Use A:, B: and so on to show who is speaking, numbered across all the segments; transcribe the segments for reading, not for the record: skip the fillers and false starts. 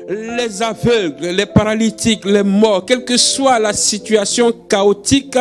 A: les aveugles, les paralytiques, les morts, quelle que soit la situation chaotique,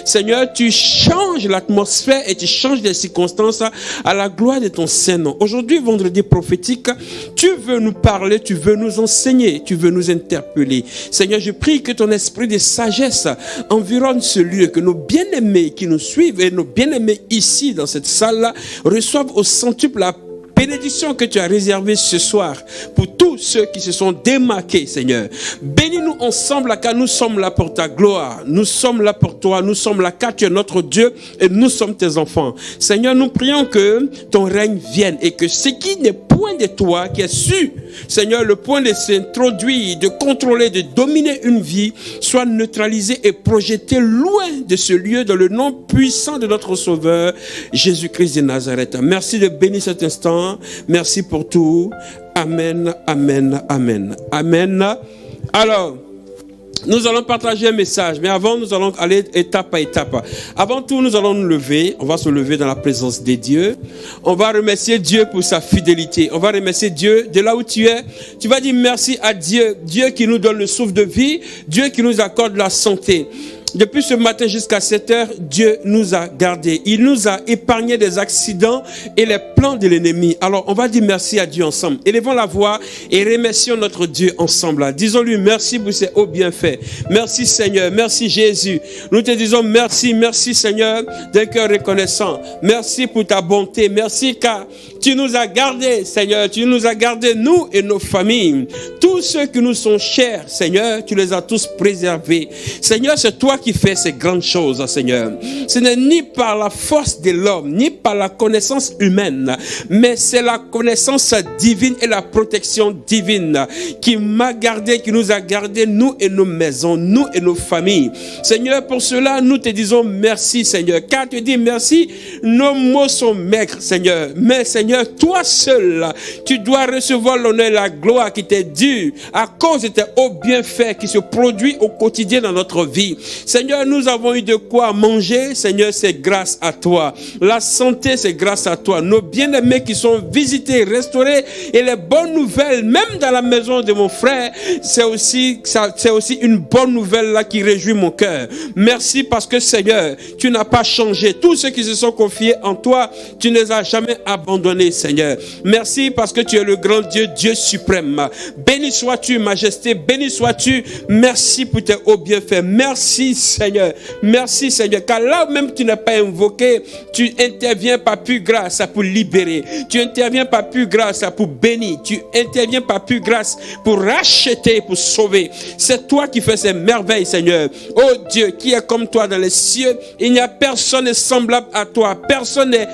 A: Seigneur, tu changes l'atmosphère et tu changes les circonstances à la gloire de ton Saint-Nom. Aujourd'hui, vendredi prophétique, tu veux nous parler, tu veux nous enseigner, tu veux nous interpeller. Seigneur, je prie que ton esprit de sagesse environne ce lieu, que nos bien-aimés qui nous suivent et nos bien-aimés ici dans cette salle reçoivent au centuple la bénédiction que tu as réservée ce soir pour tous ceux qui se sont démarqués, Seigneur. Bénis-nous ensemble car nous sommes là pour ta gloire. Nous sommes là pour toi. Nous sommes là car tu es notre Dieu et nous sommes tes enfants. Seigneur, nous prions que ton règne vienne et que ce qui n'est point de toi, qui est su, Seigneur, le point de s'introduire, de contrôler, de dominer une vie, soit neutralisé et projeté loin de ce lieu dans le nom puissant de notre Sauveur, Jésus-Christ de Nazareth. Merci de bénir cet instant. Merci pour tout. Amen, amen, amen. Amen. Alors, nous allons partager un message, mais avant, nous allons aller étape par étape. Avant tout, nous allons nous lever. On va se lever dans la présence de Dieu. On va remercier Dieu pour sa fidélité. On va remercier Dieu de là où tu es. Tu vas dire merci à Dieu. Dieu qui nous donne le souffle de vie. Dieu qui nous accorde la santé. Depuis ce matin jusqu'à 7 heures, Dieu nous a gardés. Il nous a épargné des accidents et les plans de l'ennemi. Alors, on va dire merci à Dieu ensemble. Élevons la voix et remercions notre Dieu ensemble. Disons-lui merci pour ses hauts bienfaits. Merci Seigneur, merci Jésus. Nous te disons merci, merci Seigneur, d'un cœur reconnaissant. Merci pour ta bonté. Merci car tu nous as gardés, Seigneur. Tu nous as gardés, nous et nos familles. Tous ceux qui nous sont chers, Seigneur, tu les as tous préservés. Seigneur, c'est toi qui fais ces grandes choses, Seigneur. Ce n'est ni par la force de l'homme, ni par la connaissance humaine, mais c'est la connaissance divine et la protection divine qui m'a gardé, qui nous a gardés, nous et nos maisons, nous et nos familles. Seigneur, pour cela, nous te disons merci, Seigneur. Car tu dis merci, nos mots sont maigres, Seigneur. Mais, Seigneur, toi seul, tu dois recevoir l'honneur et la gloire qui t'est due à cause de tes hauts bienfaits qui se produisent au quotidien dans notre vie. Seigneur, nous avons eu de quoi manger. Seigneur, c'est grâce à toi. La santé, c'est grâce à toi. Nos bien-aimés qui sont visités, restaurés, et les bonnes nouvelles, même dans la maison de mon frère, c'est aussi une bonne nouvelle là qui réjouit mon cœur. Merci parce que Seigneur, tu n'as pas changé. Tous ceux qui se sont confiés en toi, tu ne les as jamais abandonnés, Seigneur. Merci parce que tu es le grand Dieu, Dieu suprême. Béni sois-tu, majesté. Béni sois-tu. Merci pour tes hauts bienfaits. Merci, Seigneur. Merci, Seigneur. Car là où même tu n'as pas invoqué, tu interviens par pure grâce pour libérer. Tu interviens par pure grâce pour bénir. Tu interviens par pure grâce pour racheter, pour sauver. C'est toi qui fais ces merveilles, Seigneur. Oh Dieu, qui est comme toi dans les cieux. Il n'y a personne semblable à toi. Personne n'est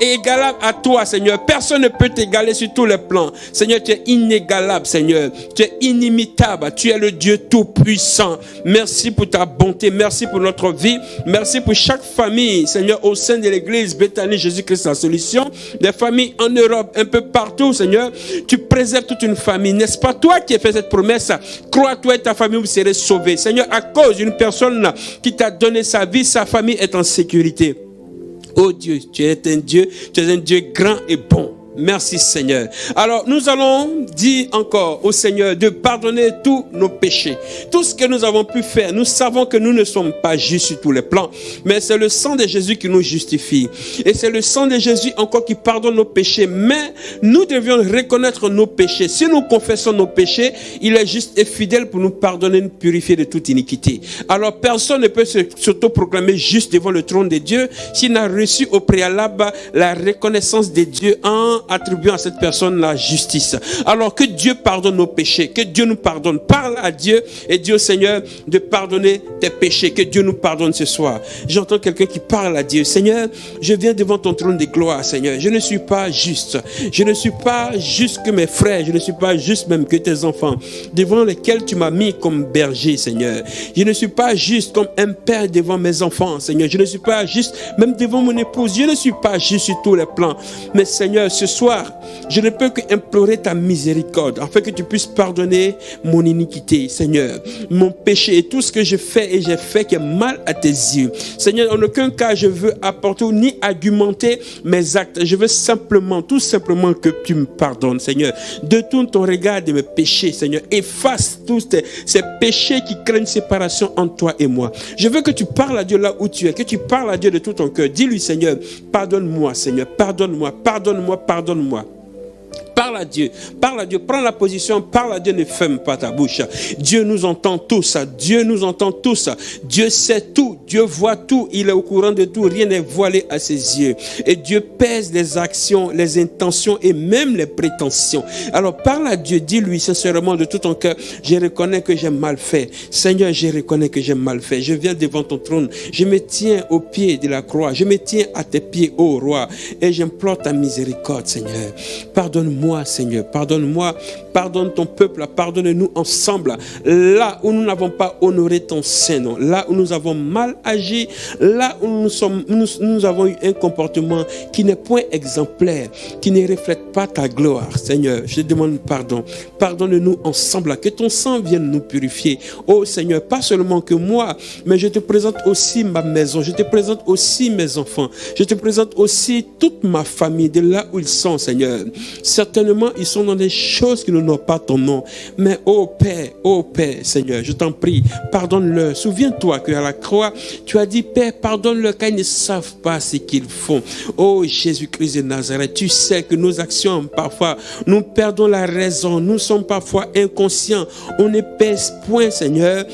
A: égalable à toi, Seigneur. Personne ne peut t'égaler sur tous les plans. Seigneur, tu es inégalable, Seigneur. Tu es inimitable. Tu es le Dieu tout-puissant. Merci pour ta bonté. Merci pour notre vie. Merci pour chaque famille, Seigneur, au sein de l'église Bethany Jésus-Christ la solution. Des familles en Europe, un peu partout, Seigneur. Tu préserves toute une famille. N'est-ce pas toi qui as fait cette promesse? Crois-toi et ta famille, vous serez sauvés. Seigneur, à cause d'une personne qui t'a donné sa vie, sa famille est en sécurité. Oh Dieu, tu es un Dieu grand et bon. Merci Seigneur. Alors nous allons dire encore au Seigneur de pardonner tous nos péchés. Tout ce que nous avons pu faire, nous savons que nous ne sommes pas justes sur tous les plans. Mais c'est le sang de Jésus qui nous justifie. Et c'est le sang de Jésus encore qui pardonne nos péchés. Mais nous devions reconnaître nos péchés. Si nous confessons nos péchés, il est juste et fidèle pour nous pardonner, nous purifier de toute iniquité. Alors personne ne peut s'autoproclamer juste devant le trône de Dieu s'il n'a reçu au préalable la reconnaissance de Dieu en attribuant à cette personne la justice. Alors que Dieu pardonne nos péchés, que Dieu nous pardonne. Parle à Dieu et dis au Seigneur de pardonner tes péchés, que Dieu nous pardonne ce soir. J'entends quelqu'un qui parle à Dieu. Seigneur, je viens devant ton trône de gloire, Seigneur. Je ne suis pas juste. Je ne suis pas juste que mes frères. Je ne suis pas juste même que tes enfants, devant lesquels tu m'as mis comme berger, Seigneur. Je ne suis pas juste comme un père devant mes enfants, Seigneur. Je ne suis pas juste même devant mon épouse. Je ne suis pas juste sur tous les plans. Mais Seigneur, ce soir, je ne peux qu'implorer ta miséricorde, afin que tu puisses pardonner mon iniquité, Seigneur, mon péché et tout ce que je fais et j'ai fait qui est mal à tes yeux. Seigneur, en aucun cas je veux apporter ni argumenter mes actes. Je veux simplement, tout simplement que tu me pardonnes, Seigneur. Détourne ton regard de mes péchés, Seigneur. Efface tous ces péchés qui créent une séparation entre toi et moi. Je veux que tu parles à Dieu là où tu es, que tu parles à Dieu de tout ton cœur. Dis-lui, Seigneur, pardonne-moi, Seigneur, pardonne-moi, pardonne-moi, pardonne-moi. Parle à Dieu, prends la position, parle à Dieu, ne ferme pas ta bouche. Dieu nous entend tous, Dieu nous entend tous, Dieu sait tout, Dieu voit tout, il est au courant de tout, rien n'est voilé à ses yeux. Et Dieu pèse les actions, les intentions et même les prétentions. Alors parle à Dieu, dis-lui sincèrement de tout ton cœur, je reconnais que j'ai mal fait. Seigneur, je reconnais que j'ai mal fait. Je viens devant ton trône, je me tiens au pied de la croix, je me tiens à tes pieds, ô roi, et j'implore ta miséricorde, Seigneur. Pardonne-moi, Seigneur, pardonne-moi, pardonne ton peuple, pardonne-nous ensemble. Là où nous n'avons pas honoré ton Saint-Nom, là où nous avons mal agi, là où nous avons eu un comportement qui n'est point exemplaire, qui ne reflète pas ta gloire, Seigneur, je te demande pardon. Pardonne-nous ensemble, que ton sang vienne nous purifier. Oh Seigneur, pas seulement que moi, mais je te présente aussi ma maison, je te présente aussi mes enfants, je te présente aussi toute ma famille, de là où ils sont, Seigneur. Certainement, ils sont dans des choses qui n'honorent pas ton nom. Mais, oh Père, Seigneur, je t'en prie, pardonne-leur. Souviens-toi qu'à la croix, tu as dit, Père, pardonne-leur car ils ne savent pas ce qu'ils font. Oh Jésus-Christ de Nazareth, tu sais que nos actions, parfois, nous perdons la raison. Nous sommes parfois inconscients. On ne pèse point, Seigneur,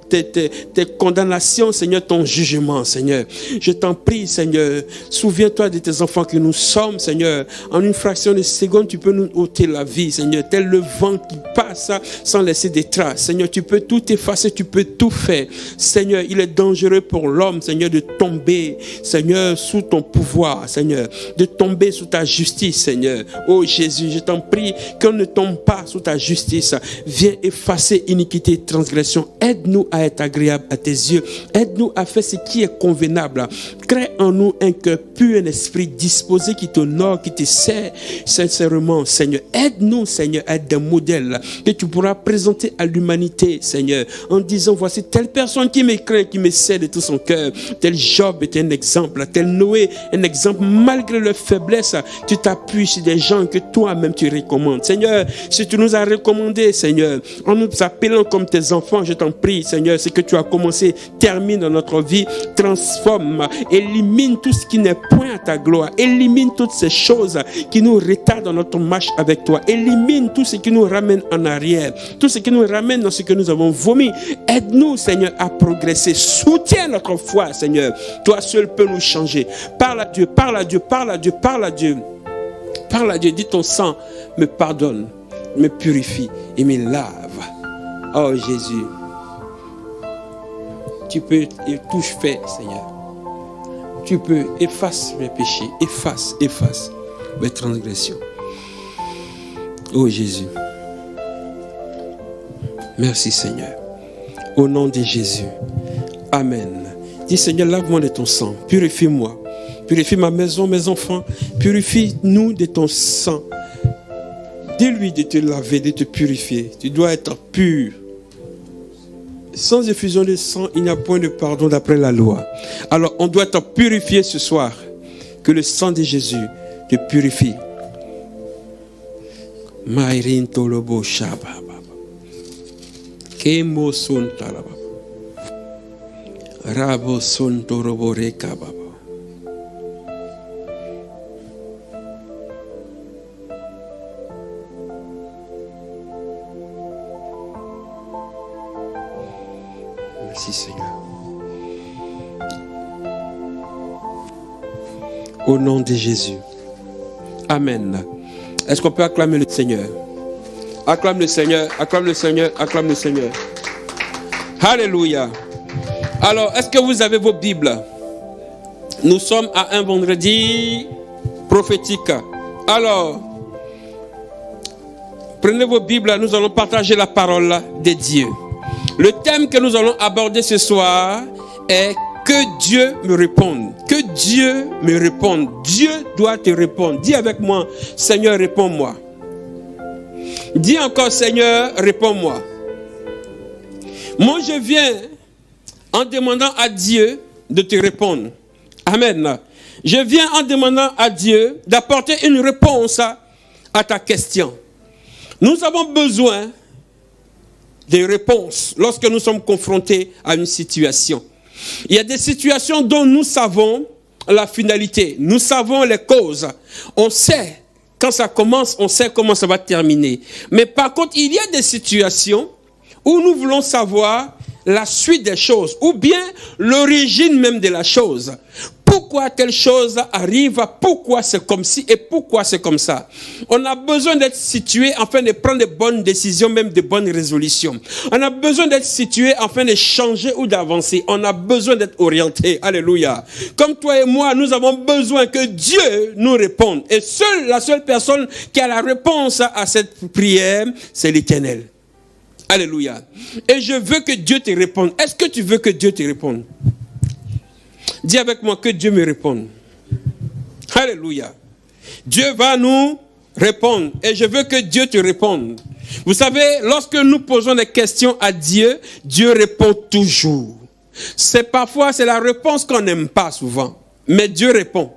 A: tes condamnations, Seigneur, ton jugement, Seigneur. Je t'en prie, Seigneur, souviens-toi de tes enfants que nous sommes, Seigneur. En une fraction de seconde, tu peux nous ôter la vie, Seigneur, tel le vent qui passe sans laisser des traces. Seigneur, tu peux tout effacer, tu peux tout faire. Seigneur, il est dangereux pour l'homme, Seigneur, de tomber, Seigneur, sous ton pouvoir, Seigneur, de tomber sous ta justice, Seigneur. Oh Jésus, je t'en prie qu'on ne tombe pas sous ta justice. Viens effacer iniquité et transgression. Aide-nous à être agréable à tes yeux. Aide-nous à faire ce qui est convenable. Crée en nous un cœur pur, un esprit disposé qui t'honore, qui te sert sincèrement, Seigneur. Aide-nous, Seigneur, à être des modèles que tu pourras présenter à l'humanité, Seigneur, en disant, voici telle personne qui me craint, qui me sert de tout son cœur. Tel Job est un exemple, tel Noé, un exemple. Malgré leur faiblesse, tu t'appuies sur des gens que toi-même tu recommandes. Seigneur, si tu nous as recommandés, Seigneur, en nous appelant comme tes enfants, je t'en prie, Seigneur, ce que tu as commencé, termine dans notre vie, transforme, élimine tout ce qui n'est point à ta gloire, élimine toutes ces choses qui nous retardent dans notre marche avec toi, élimine tout ce qui nous ramène en arrière, tout ce qui nous ramène dans ce que nous avons vomi. Aide-nous, Seigneur, à progresser, soutiens notre foi, Seigneur, toi seul peux nous changer. Parle à Dieu, parle à Dieu, parle à Dieu, parle à Dieu, parle à Dieu, dis ton sang me pardonne, me purifie et me lave. Oh Jésus, tu peux et tout faire, Seigneur. Tu peux, efface mes péchés, efface mes transgressions. Oh Jésus. Merci Seigneur. Au nom de Jésus. Amen. Dis Seigneur, lave-moi de ton sang. Purifie-moi. Purifie ma maison, mes enfants. Purifie-nous de ton sang. Dis-lui de te laver, de te purifier. Tu dois être pur. Sans effusion de sang, il n'y a point de pardon d'après la loi. Alors, on doit être purifié ce soir. Que le sang de Jésus te purifie. Mairin tolobo shaba. Kemo son talaba. Rabo son torobo rekaba. Merci Seigneur. Au nom de Jésus. Amen. Est-ce qu'on peut acclamer le Seigneur? Acclame le Seigneur, acclame le Seigneur, acclame le Seigneur. Alléluia. Alors, est-ce que vous avez vos Bibles? Nous sommes à un vendredi prophétique. Alors, prenez vos Bibles, nous allons partager la parole de Dieu. Le thème que nous allons aborder ce soir est que Dieu me réponde. Que Dieu me réponde. Dieu doit te répondre. Dis avec moi, Seigneur, réponds-moi. Dis encore, Seigneur, réponds-moi. Moi, je viens en demandant à Dieu de te répondre. Amen. Je viens en demandant à Dieu d'apporter une réponse à ta question. Nous avons besoin des réponses lorsque nous sommes confrontés à une situation. Il y a des situations dont nous savons la finalité, nous savons les causes. On sait quand ça commence, on sait comment ça va terminer. Mais par contre, il y a des situations où nous voulons savoir la suite des choses, ou bien l'origine même de la chose. Pourquoi telle chose arrive, pourquoi c'est comme ci et pourquoi c'est comme ça. On a besoin d'être situé afin de prendre de bonnes décisions, même de bonnes résolutions. On a besoin d'être situé afin de changer ou d'avancer. On a besoin d'être orienté. Alléluia. Comme toi et moi, nous avons besoin que Dieu nous réponde. Et la seule personne qui a la réponse à cette prière, c'est l'Éternel. Alléluia. Et je veux que Dieu te réponde. Est-ce que tu veux que Dieu te réponde? Dis avec moi que Dieu me réponde. Alléluia. Dieu va nous répondre. Et je veux que Dieu te réponde. Vous savez, lorsque nous posons des questions à Dieu, Dieu répond toujours. Parfois, c'est la réponse qu'on n'aime pas souvent. Mais Dieu répond.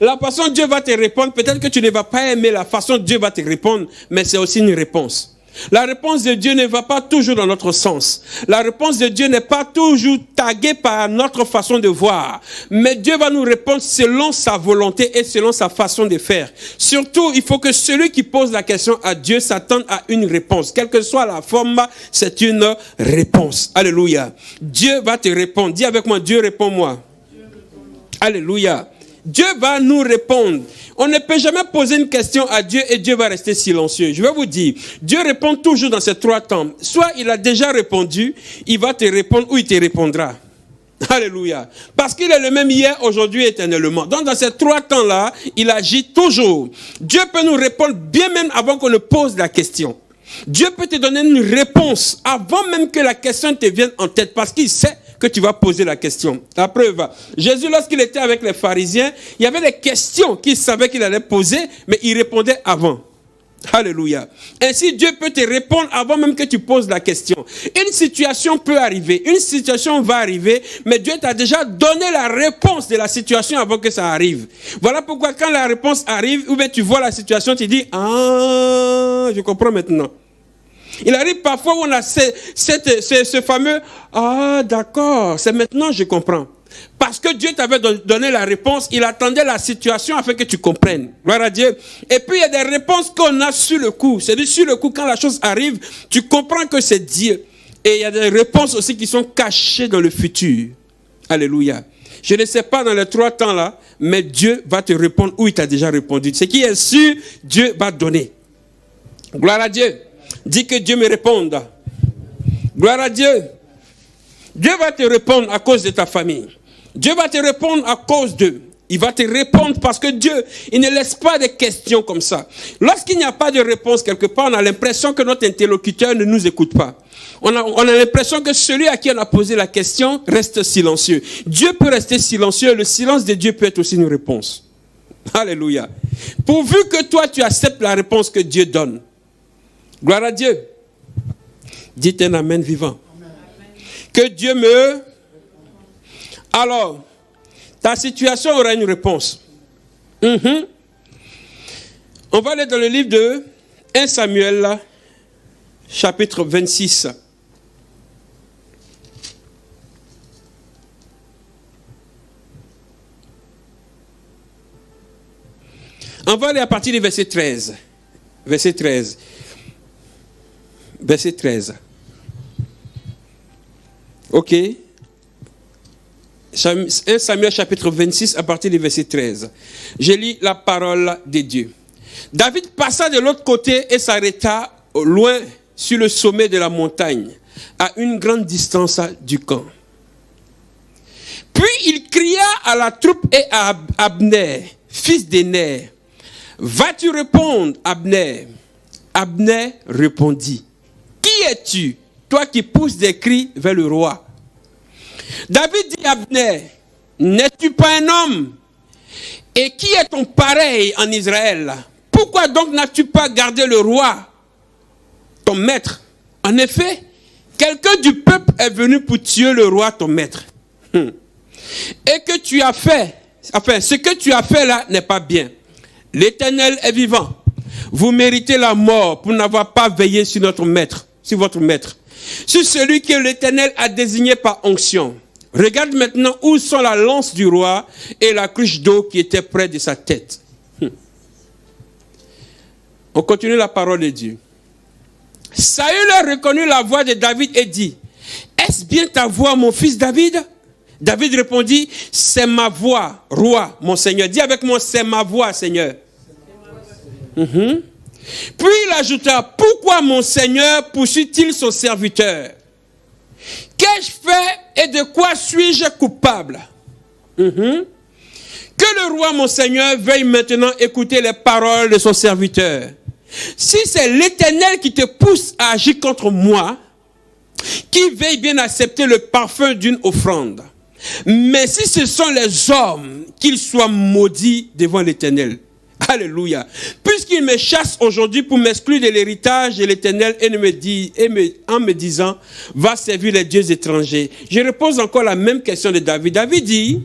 A: La façon dont Dieu va te répondre, peut-être que tu ne vas pas aimer la façon dont Dieu va te répondre, mais c'est aussi une réponse. La réponse de Dieu ne va pas toujours dans notre sens. La réponse de Dieu n'est pas toujours taguée par notre façon de voir. Mais Dieu va nous répondre selon sa volonté et selon sa façon de faire. Surtout, il faut que celui qui pose la question à Dieu s'attende à une réponse. Quelle que soit la forme, c'est une réponse. Alléluia. Dieu va te répondre. Dis avec moi, Dieu répond-moi. Alléluia. Dieu va nous répondre. On ne peut jamais poser une question à Dieu et Dieu va rester silencieux. Je vais vous dire, Dieu répond toujours dans ces trois temps. Soit il a déjà répondu, il va te répondre ou il te répondra. Alléluia. Parce qu'il est le même hier, aujourd'hui, éternellement. Donc dans ces trois temps-là, il agit toujours. Dieu peut nous répondre bien même avant qu'on ne pose la question. Dieu peut te donner une réponse avant même que la question te vienne en tête parce qu'il sait que tu vas poser la question. La preuve, Jésus, lorsqu'il était avec les pharisiens, il y avait des questions qu'il savait qu'il allait poser, mais il répondait avant. Alléluia. Ainsi, Dieu peut te répondre avant même que tu poses la question. Une situation peut arriver, une situation va arriver, mais Dieu t'a déjà donné la réponse de la situation avant que ça arrive. Voilà pourquoi quand la réponse arrive, ou bien tu vois la situation, tu dis, ah, je comprends maintenant. Il arrive parfois où on a ce fameux « Ah, d'accord, c'est maintenant je comprends ». Parce que Dieu t'avait donné la réponse, il attendait la situation afin que tu comprennes. Gloire à Dieu. Et puis il y a des réponses qu'on a sur le coup. C'est-à-dire sur le coup, quand la chose arrive, tu comprends que c'est Dieu. Et il y a des réponses aussi qui sont cachées dans le futur. Alléluia. Je ne sais pas dans les trois temps là, mais Dieu va te répondre où il t'a déjà répondu. Ce qui est sûr, Dieu va donner. Gloire à Dieu. Dis que Dieu me réponde. Gloire à Dieu. Dieu va te répondre à cause de ta famille. Dieu va te répondre à cause d'eux. Il va te répondre parce que Dieu, il ne laisse pas de questions comme ça. Lorsqu'il n'y a pas de réponse quelque part, on a l'impression que notre interlocuteur ne nous écoute pas. On a l'impression que celui à qui on a posé la question reste silencieux. Dieu peut rester silencieux. Le silence de Dieu peut être aussi une réponse. Alléluia. Pourvu que toi, tu acceptes la réponse que Dieu donne. Gloire à Dieu. Dites un amen vivant. Amen. Que Dieu me... Alors, ta situation aura une réponse. On va aller dans le livre de 1 Samuel, chapitre 26. On va aller à partir du verset 13. Verset 13. Verset 13. Ok. 1 Samuel chapitre 26 à partir du verset 13. Je lis la parole de Dieu. David passa de l'autre côté et s'arrêta loin sur le sommet de la montagne, à une grande distance du camp. Puis il cria à la troupe et à Abner, fils d'Ner. Vas-tu répondre, Abner? Abner répondit. Qui es-tu, toi qui pousses des cris vers le roi? David dit à Abner, N'es-tu pas un homme? Et qui est ton pareil en Israël? Pourquoi donc n'as-tu pas gardé le roi, ton maître? En effet, quelqu'un du peuple est venu pour tuer le roi, ton maître. Et que tu as fait, enfin, ce que tu as fait là n'est pas bien. L'Éternel est vivant. Vous méritez la mort pour n'avoir pas veillé sur notre maître, sur votre maître, sur celui que l'Éternel a désigné par onction. Regarde maintenant où sont la lance du roi et la cruche d'eau qui était près de sa tête. On continue la parole de Dieu. Saül a reconnu la voix de David et dit, est-ce bien ta voix, mon fils David? David répondit, c'est ma voix, roi, mon Seigneur. Dis avec moi, c'est ma voix, Seigneur. Puis il ajouta, pourquoi mon Seigneur poursuit-il son serviteur? Qu'ai-je fait et de quoi suis-je coupable? Que le roi, mon Seigneur, veuille maintenant écouter les paroles de son serviteur. Si c'est l'Éternel qui te pousse à agir contre moi, qui veille bien accepter le parfum d'une offrande. Mais si ce sont les hommes, qu'ils soient maudits devant l'Éternel. Alléluia. Puisqu'il me chasse aujourd'hui pour m'exclure de l'héritage de l'Éternel en me disant, va servir les dieux étrangers. Je repose encore la même question de David. David dit,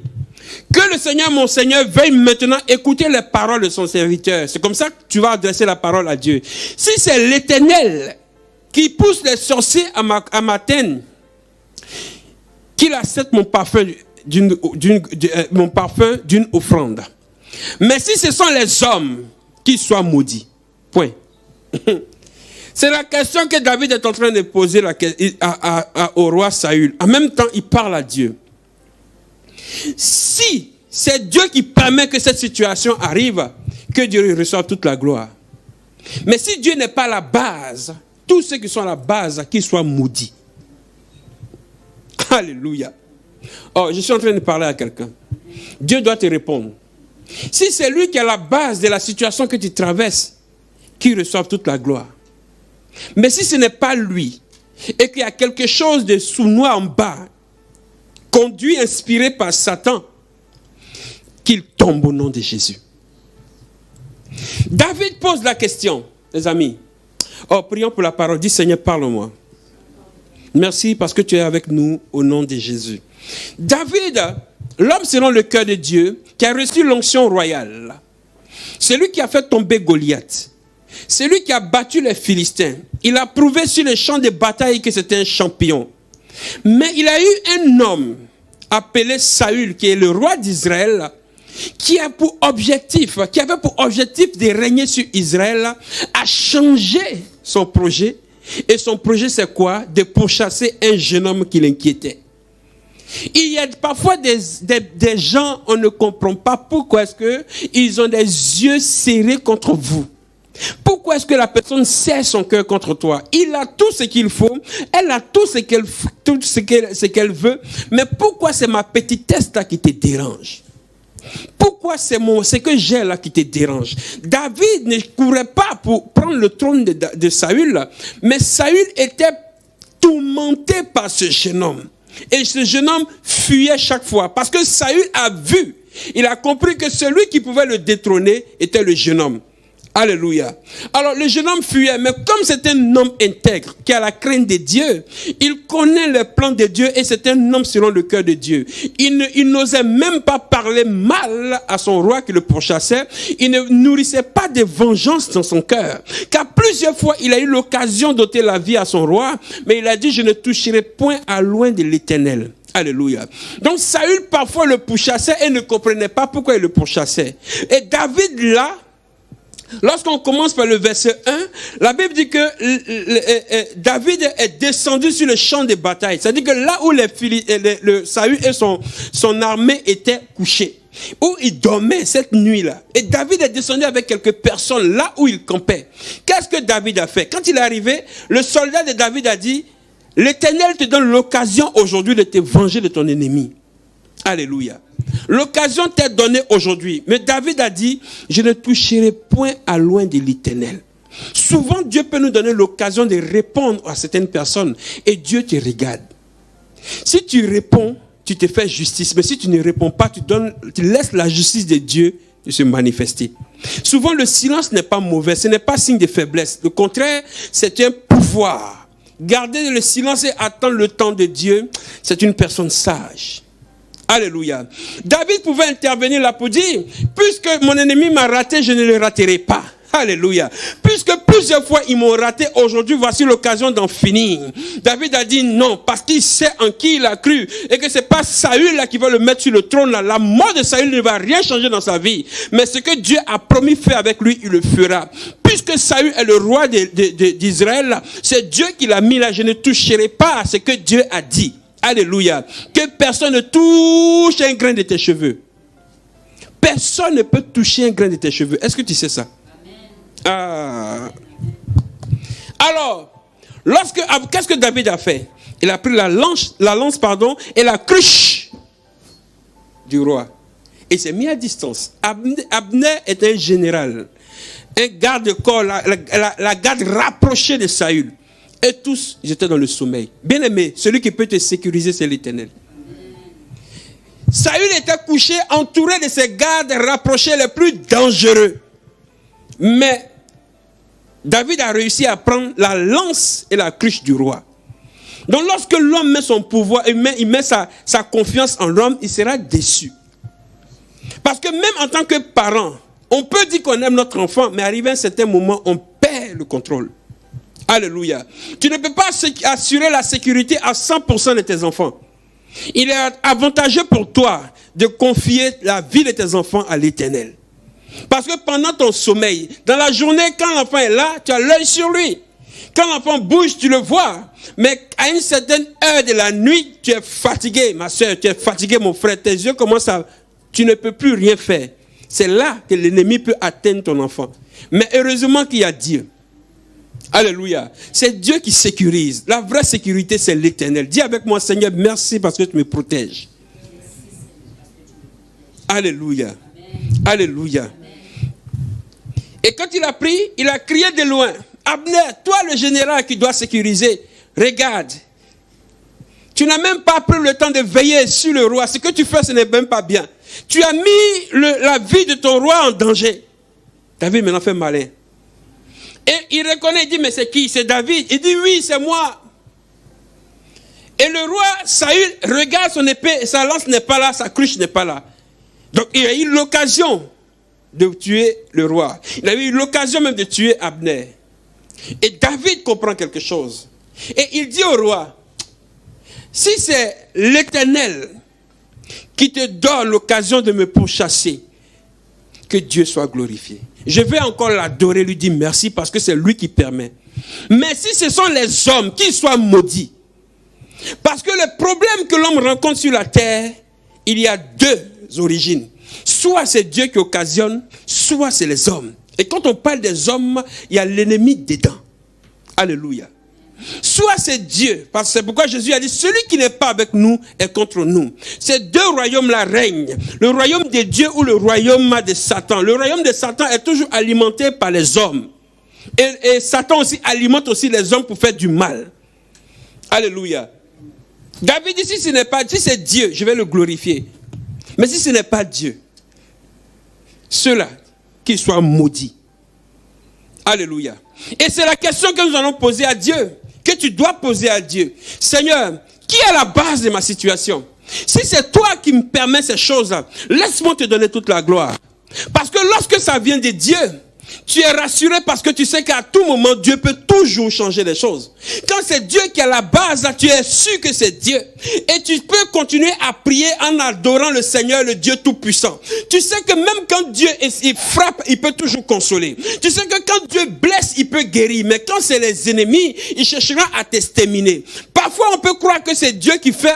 A: que le Seigneur, mon Seigneur, veuille maintenant écouter les paroles de son serviteur. C'est comme ça que tu vas adresser la parole à Dieu. Si c'est l'Éternel qui pousse les sorciers à m'atteindre, qu'il accepte mon parfum d'une offrande. Mais si ce sont les hommes, qu'ils soient maudits. Point. C'est la question que David est en train de poser au roi Saül. En même temps, il parle à Dieu. Si c'est Dieu qui permet que cette situation arrive, que Dieu reçoive toute la gloire. Mais si Dieu n'est pas la base, tous ceux qui sont à la base, qu'ils soient maudits. Alléluia. Oh, je suis en train de parler à quelqu'un. Dieu doit te répondre. Si c'est lui qui est à la base de la situation que tu traverses, qu'il reçoive toute la gloire. Mais si ce n'est pas lui, et qu'il y a quelque chose de sournois en bas, conduit, inspiré par Satan, qu'il tombe au nom de Jésus. David pose la question, les amis. Oh, prions pour la parole. Dis, Seigneur, parle-moi. Merci parce que tu es avec nous au nom de Jésus. David, l'homme selon le cœur de Dieu, qui a reçu l'onction royale, celui qui a fait tomber Goliath, celui qui a battu les Philistins, il a prouvé sur les champs de bataille que c'était un champion. Mais il a eu un homme appelé Saül, qui est le roi d'Israël, qui avait pour objectif de régner sur Israël, a changé son projet. Et son projet, c'est quoi? De pourchasser un jeune homme qui l'inquiétait. Il y a parfois des gens, on ne comprend pas pourquoi est-ce qu'ils ont des yeux serrés contre vous. Pourquoi est-ce que la personne serre son cœur contre toi? Il a tout ce qu'il faut, elle a tout ce qu'elle veut, mais pourquoi c'est ma petitesse là qui te dérange? Pourquoi c'est ce que j'ai là qui te dérange? David ne courait pas pour prendre le trône de Saül, mais Saül était tourmenté par ce jeune homme. Et ce jeune homme fuyait chaque fois, parce que Saül a vu, il a compris que celui qui pouvait le détrôner était le jeune homme. Alléluia. Alors le jeune homme fuyait, mais comme c'est un homme intègre, qui a la crainte de Dieu, il connaît les plans de Dieu et c'est un homme selon le cœur de Dieu. Il n'osait même pas parler mal à son roi qui le pourchassait. Il ne nourrissait pas de vengeance dans son cœur. Car plusieurs fois, il a eu l'occasion d'ôter la vie à son roi, mais il a dit, je ne toucherai point à loin de l'Éternel. Alléluia. Donc Saül parfois le pourchassait et ne comprenait pas pourquoi il le pourchassait. Et David là, lorsqu'on commence par le verset 1, la Bible dit que David est descendu sur le champ de bataille. C'est-à-dire que là où Saül et son armée étaient couchés, où il dormait cette nuit-là. Et David est descendu avec quelques personnes là où il campait. Qu'est-ce que David a fait? Quand il est arrivé, le soldat de David a dit, l'Éternel te donne l'occasion aujourd'hui de te venger de ton ennemi. Alléluia. L'occasion t'est donnée aujourd'hui. Mais David a dit, je ne toucherai point à loin de l'Éternel. Souvent, Dieu peut nous donner l'occasion de répondre à certaines personnes. Et Dieu te regarde. Si tu réponds, tu te fais justice. Mais si tu ne réponds pas, tu laisses la justice de Dieu se manifester. Souvent, le silence n'est pas mauvais, ce n'est pas signe de faiblesse. Au contraire, c'est un pouvoir. Garder le silence et attendre le temps de Dieu, c'est une personne sage. Alléluia. David pouvait intervenir là pour dire, puisque mon ennemi m'a raté, je ne le raterai pas. Alléluia. Puisque plusieurs fois ils m'ont raté, aujourd'hui voici l'occasion d'en finir. David a dit non, parce qu'il sait en qui il a cru. Et que c'est pas Saül là qui va le mettre sur le trône là. La mort de Saül ne va rien changer dans sa vie. Mais ce que Dieu a promis faire avec lui, il le fera. Puisque Saül est le roi d'Israël là, c'est Dieu qui l'a mis là. Je ne toucherai pas à ce que Dieu a dit. Alléluia. Que personne ne touche un grain de tes cheveux. Personne ne peut toucher un grain de tes cheveux. Est-ce que tu sais ça? Ah. Alors, qu'est-ce que David a fait? Il a pris la lance et la cruche du roi. Et s'est mis à distance. Abner est un général, un garde-corps, la garde rapprochée de Saül. Et tous, ils étaient dans le sommeil. Bien-aimé, celui qui peut te sécuriser, c'est l'Éternel. Saül était couché, entouré de ses gardes rapprochés les plus dangereux. Mais David a réussi à prendre la lance et la cruche du roi. Donc lorsque l'homme met son pouvoir, il met sa confiance en l'homme, il sera déçu. Parce que même en tant que parent, on peut dire qu'on aime notre enfant, mais arrivé à un certain moment, on perd le contrôle. Alléluia. Tu ne peux pas assurer la sécurité à 100% de tes enfants. Il est avantageux pour toi de confier la vie de tes enfants à l'Éternel. Parce que pendant ton sommeil, dans la journée, quand l'enfant est là, tu as l'œil sur lui. Quand l'enfant bouge, tu le vois. Mais à une certaine heure de la nuit, tu es fatigué, ma soeur, tu es fatigué, mon frère. Tes yeux commencent à... Tu ne peux plus rien faire. C'est là que l'ennemi peut atteindre ton enfant. Mais heureusement qu'il y a Dieu. Alléluia. C'est Dieu qui sécurise. La vraie sécurité, c'est l'Éternel. Dis avec moi, Seigneur, merci parce que tu me protèges. Alléluia. Alléluia. Et quand il a pris, il a crié de loin. Abner, toi le général qui doit sécuriser, regarde. Tu n'as même pas pris le temps de veiller sur le roi. Ce que tu fais, ce n'est même pas bien. Tu as mis la vie de ton roi en danger. David maintenant fait malin. Et il reconnaît, il dit, mais c'est qui? C'est David. Il dit, oui, c'est moi. Et le roi Saül regarde son épée, sa lance n'est pas là, sa cruche n'est pas là. Donc il a eu l'occasion de tuer le roi. Il a eu l'occasion même de tuer Abner. Et David comprend quelque chose. Et il dit au roi, si c'est l'Éternel qui te donne l'occasion de me pourchasser, que Dieu soit glorifié. Je vais encore l'adorer, lui dire merci parce que c'est lui qui permet. Mais si ce sont les hommes, qu'ils soient maudits. Parce que le problème que l'homme rencontre sur la terre, il y a deux origines. Soit c'est Dieu qui occasionne, soit c'est les hommes. Et quand on parle des hommes, il y a l'ennemi dedans. Alléluia. Soit c'est Dieu, parce que c'est pourquoi Jésus a dit, celui qui n'est pas avec nous est contre nous. Ces deux royaumes-là règnent. Le royaume de Dieu ou le royaume de Satan. Le royaume de Satan est toujours alimenté par les hommes. Et Satan aussi alimente aussi les hommes pour faire du mal. Alléluia. David dit, si ce n'est pas Dieu, si c'est Dieu, je vais le glorifier. Mais si ce n'est pas Dieu, ceux-là, qu'ils soient maudits. Alléluia. Et c'est la question que nous allons poser à Dieu, que tu dois poser à Dieu. Seigneur, qui est la base de ma situation? Si c'est toi qui me permets ces choses-là, laisse-moi te donner toute la gloire. Parce que lorsque ça vient de Dieu, tu es rassuré parce que tu sais qu'à tout moment, Dieu peut toujours changer les choses. Quand c'est Dieu qui est à la base, là, tu es sûr que c'est Dieu. Et tu peux continuer à prier en adorant le Seigneur, le Dieu Tout-Puissant. Tu sais que même quand Dieu il frappe, il peut toujours consoler. Tu sais que quand Dieu blesse, il peut guérir. Mais quand c'est les ennemis, il cherchera à t'exterminer. Parfois, on peut croire que c'est Dieu qui fait.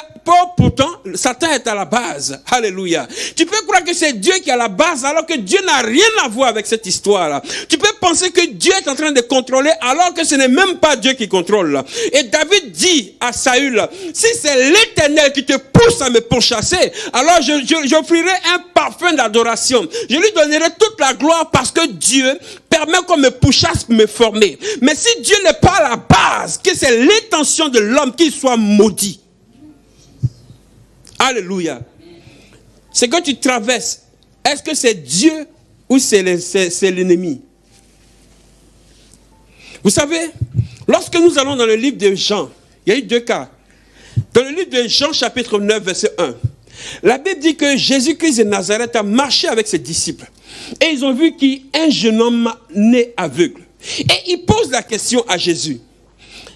A: Pourtant, Satan est à la base. Alléluia. Tu peux croire que c'est Dieu qui est à la base alors que Dieu n'a rien à voir avec cette histoire-là. Tu peux penser que Dieu est en train de contrôler alors que ce n'est même pas Dieu qui contrôle. Et David dit à Saül, si c'est l'Éternel qui te pousse à me pourchasser, alors j'offrirai un parfum d'adoration. Je lui donnerai toute la gloire parce que Dieu permet qu'on me pourchasse pour me former. Mais si Dieu n'est pas à la base, que c'est l'intention de l'homme qu'il soit maudit. Alléluia. Ce que tu traverses, est-ce que c'est Dieu ou c'est l'ennemi? Vous savez, lorsque nous allons dans le livre de Jean, il y a eu 2 cas. Dans le livre de Jean, chapitre 9, verset 1, la Bible dit que Jésus-Christ de Nazareth a marché avec ses disciples. Et ils ont vu qu'un jeune homme né aveugle. Et ils posent la question à Jésus.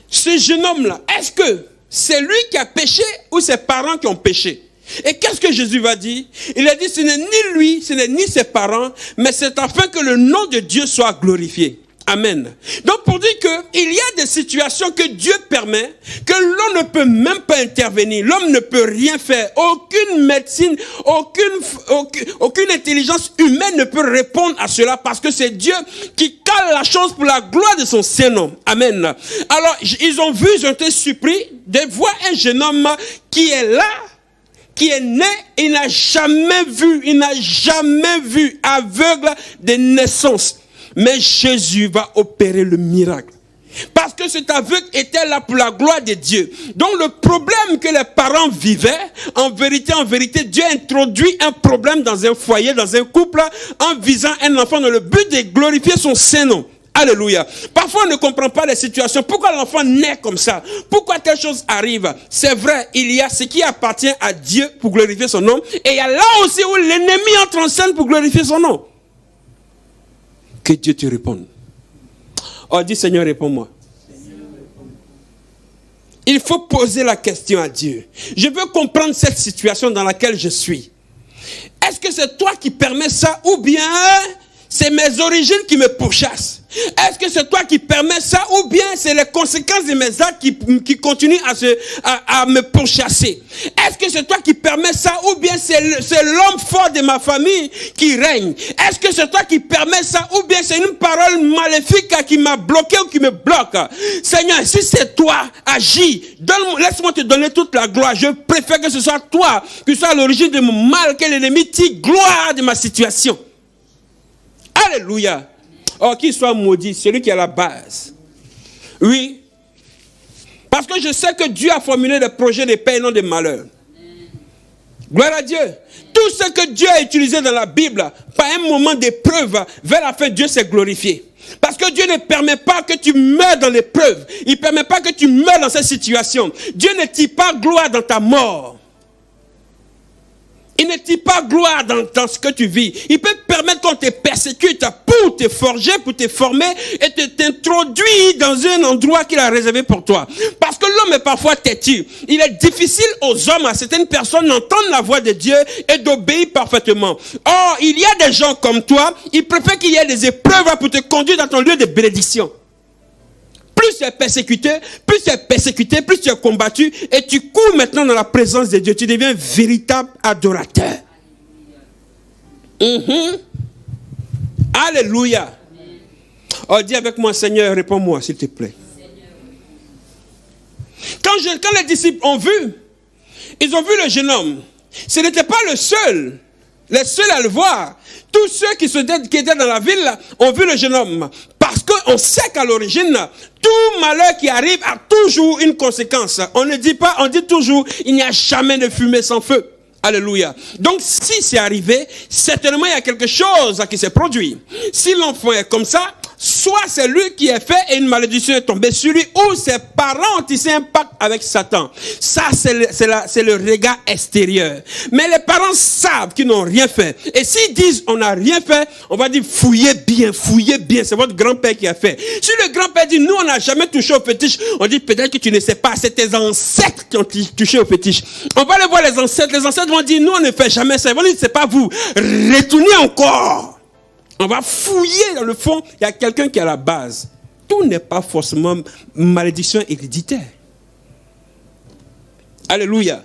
A: Ce jeune homme-là, est-ce que c'est lui qui a péché ou ses parents qui ont péché? Et qu'est-ce que Jésus va dire? Il a dit, ce n'est ni lui, ce n'est ni ses parents, mais c'est afin que le nom de Dieu soit glorifié. Amen. Donc pour dire qu'il y a des situations que Dieu permet, que l'homme ne peut même pas intervenir, l'homme ne peut rien faire, aucune médecine, aucune intelligence humaine ne peut répondre à cela parce que c'est Dieu qui cale la chose pour la gloire de son Saint-Nom. Amen. Alors ils ont été surpris de voir un jeune homme qui est là, qui est né, il n'a jamais vu aveugle de naissance. Mais Jésus va opérer le miracle. Parce que cet aveugle était là pour la gloire de Dieu. Donc le problème que les parents vivaient, en vérité, Dieu a introduit un problème dans un foyer, dans un couple, en visant un enfant dans le but de glorifier son Saint-Nom. Alléluia. Parfois on ne comprend pas les situations. Pourquoi l'enfant naît comme ça? Pourquoi telle chose arrive? C'est vrai, il y a ce qui appartient à Dieu pour glorifier son nom. Et il y a là aussi où l'ennemi entre en scène pour glorifier son nom. Que Dieu te réponde. Oh, dis Seigneur, réponds-moi. Il faut poser la question à Dieu. Je veux comprendre cette situation dans laquelle je suis. Est-ce que c'est toi qui permets ça ou bien c'est mes origines qui me pourchassent? Est-ce que c'est toi qui permets ça ou bien c'est les conséquences de mes actes qui continuent à me pourchasser? Est-ce que c'est toi qui permets ça ou bien c'est l'homme fort de ma famille qui règne? Est-ce que c'est toi qui permets ça ou bien c'est une parole maléfique qui m'a bloqué ou qui me bloque? Seigneur, si c'est toi, agis. Laisse-moi te donner toute la gloire. Je préfère que ce soit toi qui sois à l'origine de mon mal, que l'ennemi tire gloire de ma situation. Alléluia. Oh, qu'il soit maudit, celui qui est à la base. Oui. Parce que je sais que Dieu a formulé des projets de paix et non de malheur. Gloire à Dieu. Tout ce que Dieu a utilisé dans la Bible, par un moment d'épreuve, vers la fin, Dieu s'est glorifié. Parce que Dieu ne permet pas que tu meurs dans l'épreuve. Il ne permet pas que tu meurs dans cette situation. Dieu ne tire pas gloire dans ta mort. Il ne tire pas gloire dans ce que tu vis. Il peut permettre qu'on te persécute pour te forger, pour te former et t'introduire dans un endroit qu'il a réservé pour toi. Parce que l'homme est parfois têtu. Il est difficile aux hommes, à certaines personnes, d'entendre la voix de Dieu et d'obéir parfaitement. Or, il y a des gens comme toi, ils préfèrent qu'il y ait des épreuves pour te conduire dans ton lieu de bénédiction. Plus tu es persécuté, plus tu es combattu, et tu cours maintenant dans la présence de Dieu. Tu deviens un véritable adorateur. Alléluia. Oh, dis avec moi, Seigneur, réponds-moi, s'il te plaît. Quand les disciples ont vu, ils ont vu le jeune homme. Ce n'était pas les seuls à le voir. Tous ceux qui étaient dans la ville ont vu le jeune homme. Parce qu'on sait qu'à l'origine, tout malheur qui arrive a toujours une conséquence. On ne dit pas, on dit toujours, il n'y a jamais de fumée sans feu. Alléluia. Donc si c'est arrivé, certainement il y a quelque chose qui s'est produit. Si l'enfant est comme ça, soit c'est lui qui est fait et une malédiction est tombée sur lui, ou ses parents ont tissé un pacte avec Satan. Ça, c'est le regard extérieur. Mais les parents savent qu'ils n'ont rien fait. Et s'ils disent on n'a rien fait, on va dire fouillez bien. C'est votre grand-père qui a fait. Si le grand-père dit nous on n'a jamais touché au fétiche, on dit peut-être que tu ne sais pas, c'est tes ancêtres qui ont touché au fétiche. On va aller voir les ancêtres vont dire nous on ne fait jamais ça. Ils vont dire c'est pas vous. Retournez encore. On va fouiller dans le fond, il y a quelqu'un qui est à la base. Tout n'est pas forcément malédiction héréditaire. Alléluia.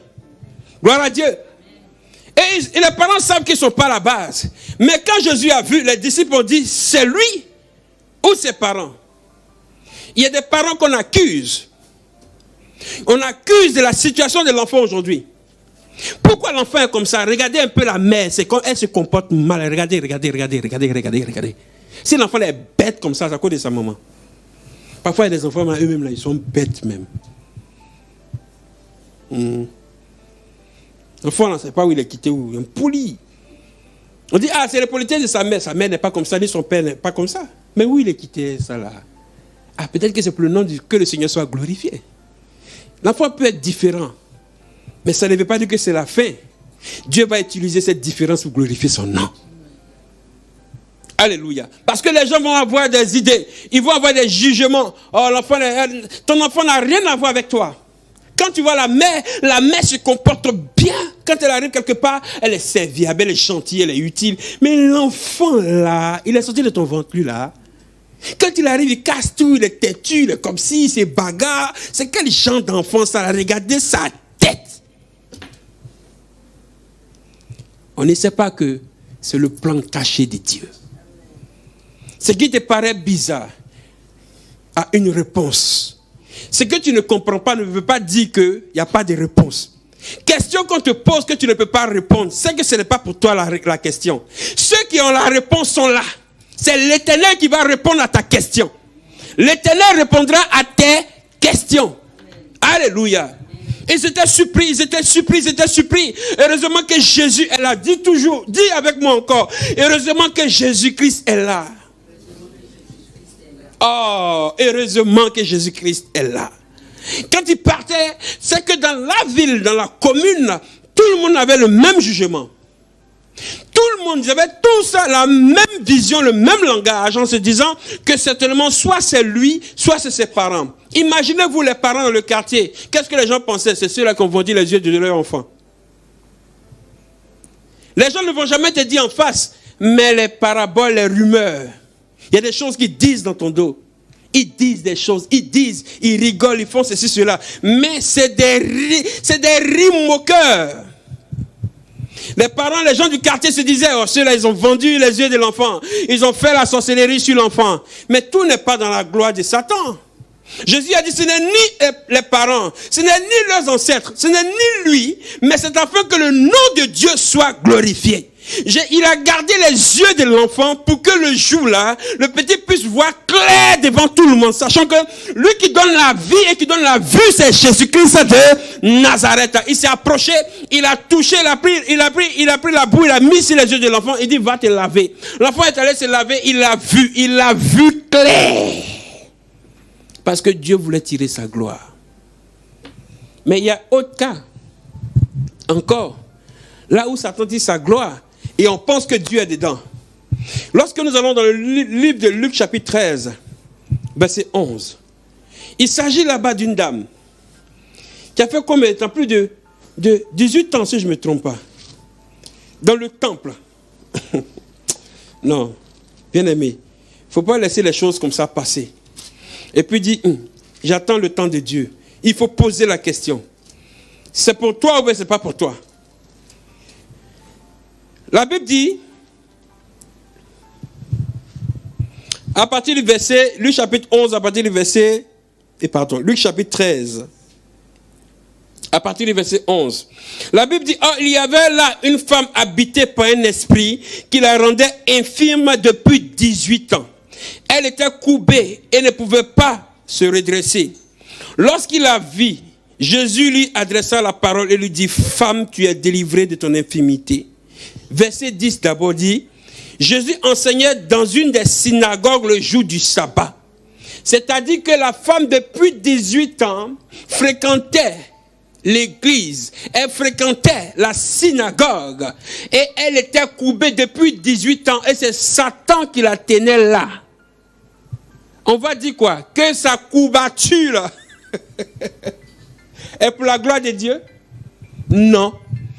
A: Gloire à Dieu. Et les parents savent qu'ils ne sont pas à la base. Mais quand Jésus a vu, les disciples ont dit, c'est lui ou ses parents. Il y a des parents qu'on accuse. On accuse de la situation de l'enfant aujourd'hui. Pourquoi l'enfant est comme ça? Regardez un peu la mère, c'est quand elle se comporte mal. Regardez. Si l'enfant est bête comme ça, c'est à cause de sa maman. Parfois, il y a des enfants, eux-mêmes, là, ils sont bêtes même. L'enfant, on ne sait pas où il est quitté, où il est poli. On dit, ah, c'est le politesse de sa mère. Sa mère n'est pas comme ça, ni son père n'est pas comme ça. Mais où il est quitté, ça là? Ah, peut-être que c'est pour le nom que le Seigneur soit glorifié. L'enfant peut être différent. Mais ça ne veut pas dire que c'est la fin. Dieu va utiliser cette différence pour glorifier son nom. Alléluia. Parce que les gens vont avoir des idées. Ils vont avoir des jugements. Oh, ton enfant n'a rien à voir avec toi. Quand tu vois la mère se comporte bien. Quand elle arrive quelque part, elle est serviable, elle est gentille, elle est utile. Mais l'enfant là, il est sorti de ton ventre lui là. Quand il arrive, il casse tout, il est têtu, il est comme si, il se bagarre. C'est quel genre d'enfant ça? Regardez sa tête. On ne sait pas que c'est le plan caché de Dieu. Ce qui te paraît bizarre a une réponse. Ce que tu ne comprends pas ne veut pas dire qu'il n'y a pas de réponse. Question qu'on te pose que tu ne peux pas répondre, c'est que ce n'est pas pour toi la question. Ceux qui ont la réponse sont là. C'est l'Éternel qui va répondre à ta question. L'Éternel répondra à tes questions. Alléluia. Ils étaient surpris. Heureusement que Jésus est là. Dis toujours, dis avec moi encore. Heureusement que Jésus-Christ est là. Oh, heureusement que Jésus-Christ est là. Quand il partait, c'est que dans la ville, dans la commune, tout le monde avait le même jugement. Tout le monde, ils avaient tous la même vision, le même langage, en se disant que certainement soit c'est lui, soit c'est ses parents. Imaginez-vous les parents dans le quartier. Qu'est-ce que les gens pensaient? C'est ceux-là qui ont vendu les yeux de leur enfant. Les gens ne vont jamais te dire en face, mais les paraboles, les rumeurs, il y a des choses qu'ils disent dans ton dos. Ils disent des choses, ils rigolent, ils font ceci, cela. Mais c'est des rires moqueurs. Les parents, les gens du quartier se disaient, oh, ceux-là, ils ont vendu les yeux de l'enfant. Ils ont fait la sorcellerie sur l'enfant. Mais tout n'est pas dans la gloire de Satan. Jésus a dit, ce n'est ni les parents, ce n'est ni leurs ancêtres, ce n'est ni lui, mais c'est afin que le nom de Dieu soit glorifié. Il a gardé les yeux de l'enfant pour que le jour-là, le petit puisse voir clair devant tout le monde, sachant que lui qui donne la vie et qui donne la vue, c'est Jésus-Christ de Nazareth. Il s'est approché, il a touché, il a pris la boue, il a mis sur les yeux de l'enfant, il dit, va te laver. L'enfant est allé se laver, il l'a vu clair. Parce que Dieu voulait tirer sa gloire. Mais il y a autre cas. Encore. Là où Satan tire sa gloire, et on pense que Dieu est dedans. Lorsque nous allons dans le livre de Luc chapitre 13, verset 11, il s'agit là-bas d'une dame qui a fait combien de temps? Plus de 18 ans, si je ne me trompe pas. Dans le temple. Non, bien aimé, il ne faut pas laisser les choses comme ça passer. Et puis dit, j'attends le temps de Dieu. Il faut poser la question. C'est pour toi ou bien c'est pas pour toi? La Bible dit, à partir du verset, Luc chapitre 11, à partir du verset, Luc chapitre 13, à partir du verset 11. La Bible dit, oh, il y avait là une femme habitée par un esprit qui la rendait infirme depuis 18 ans. Elle était courbée et ne pouvait pas se redresser. Lorsqu'il la vit, Jésus lui adressa la parole et lui dit, femme, tu es délivrée de ton infirmité. Verset 10 d'abord dit, Jésus enseignait dans une des synagogues le jour du sabbat. C'est-à-dire que la femme depuis 18 ans fréquentait l'église, elle fréquentait la synagogue et elle était courbée depuis 18 ans et c'est Satan qui la tenait là. On va dire quoi? Que sa courbature est pour la gloire de Dieu? Non,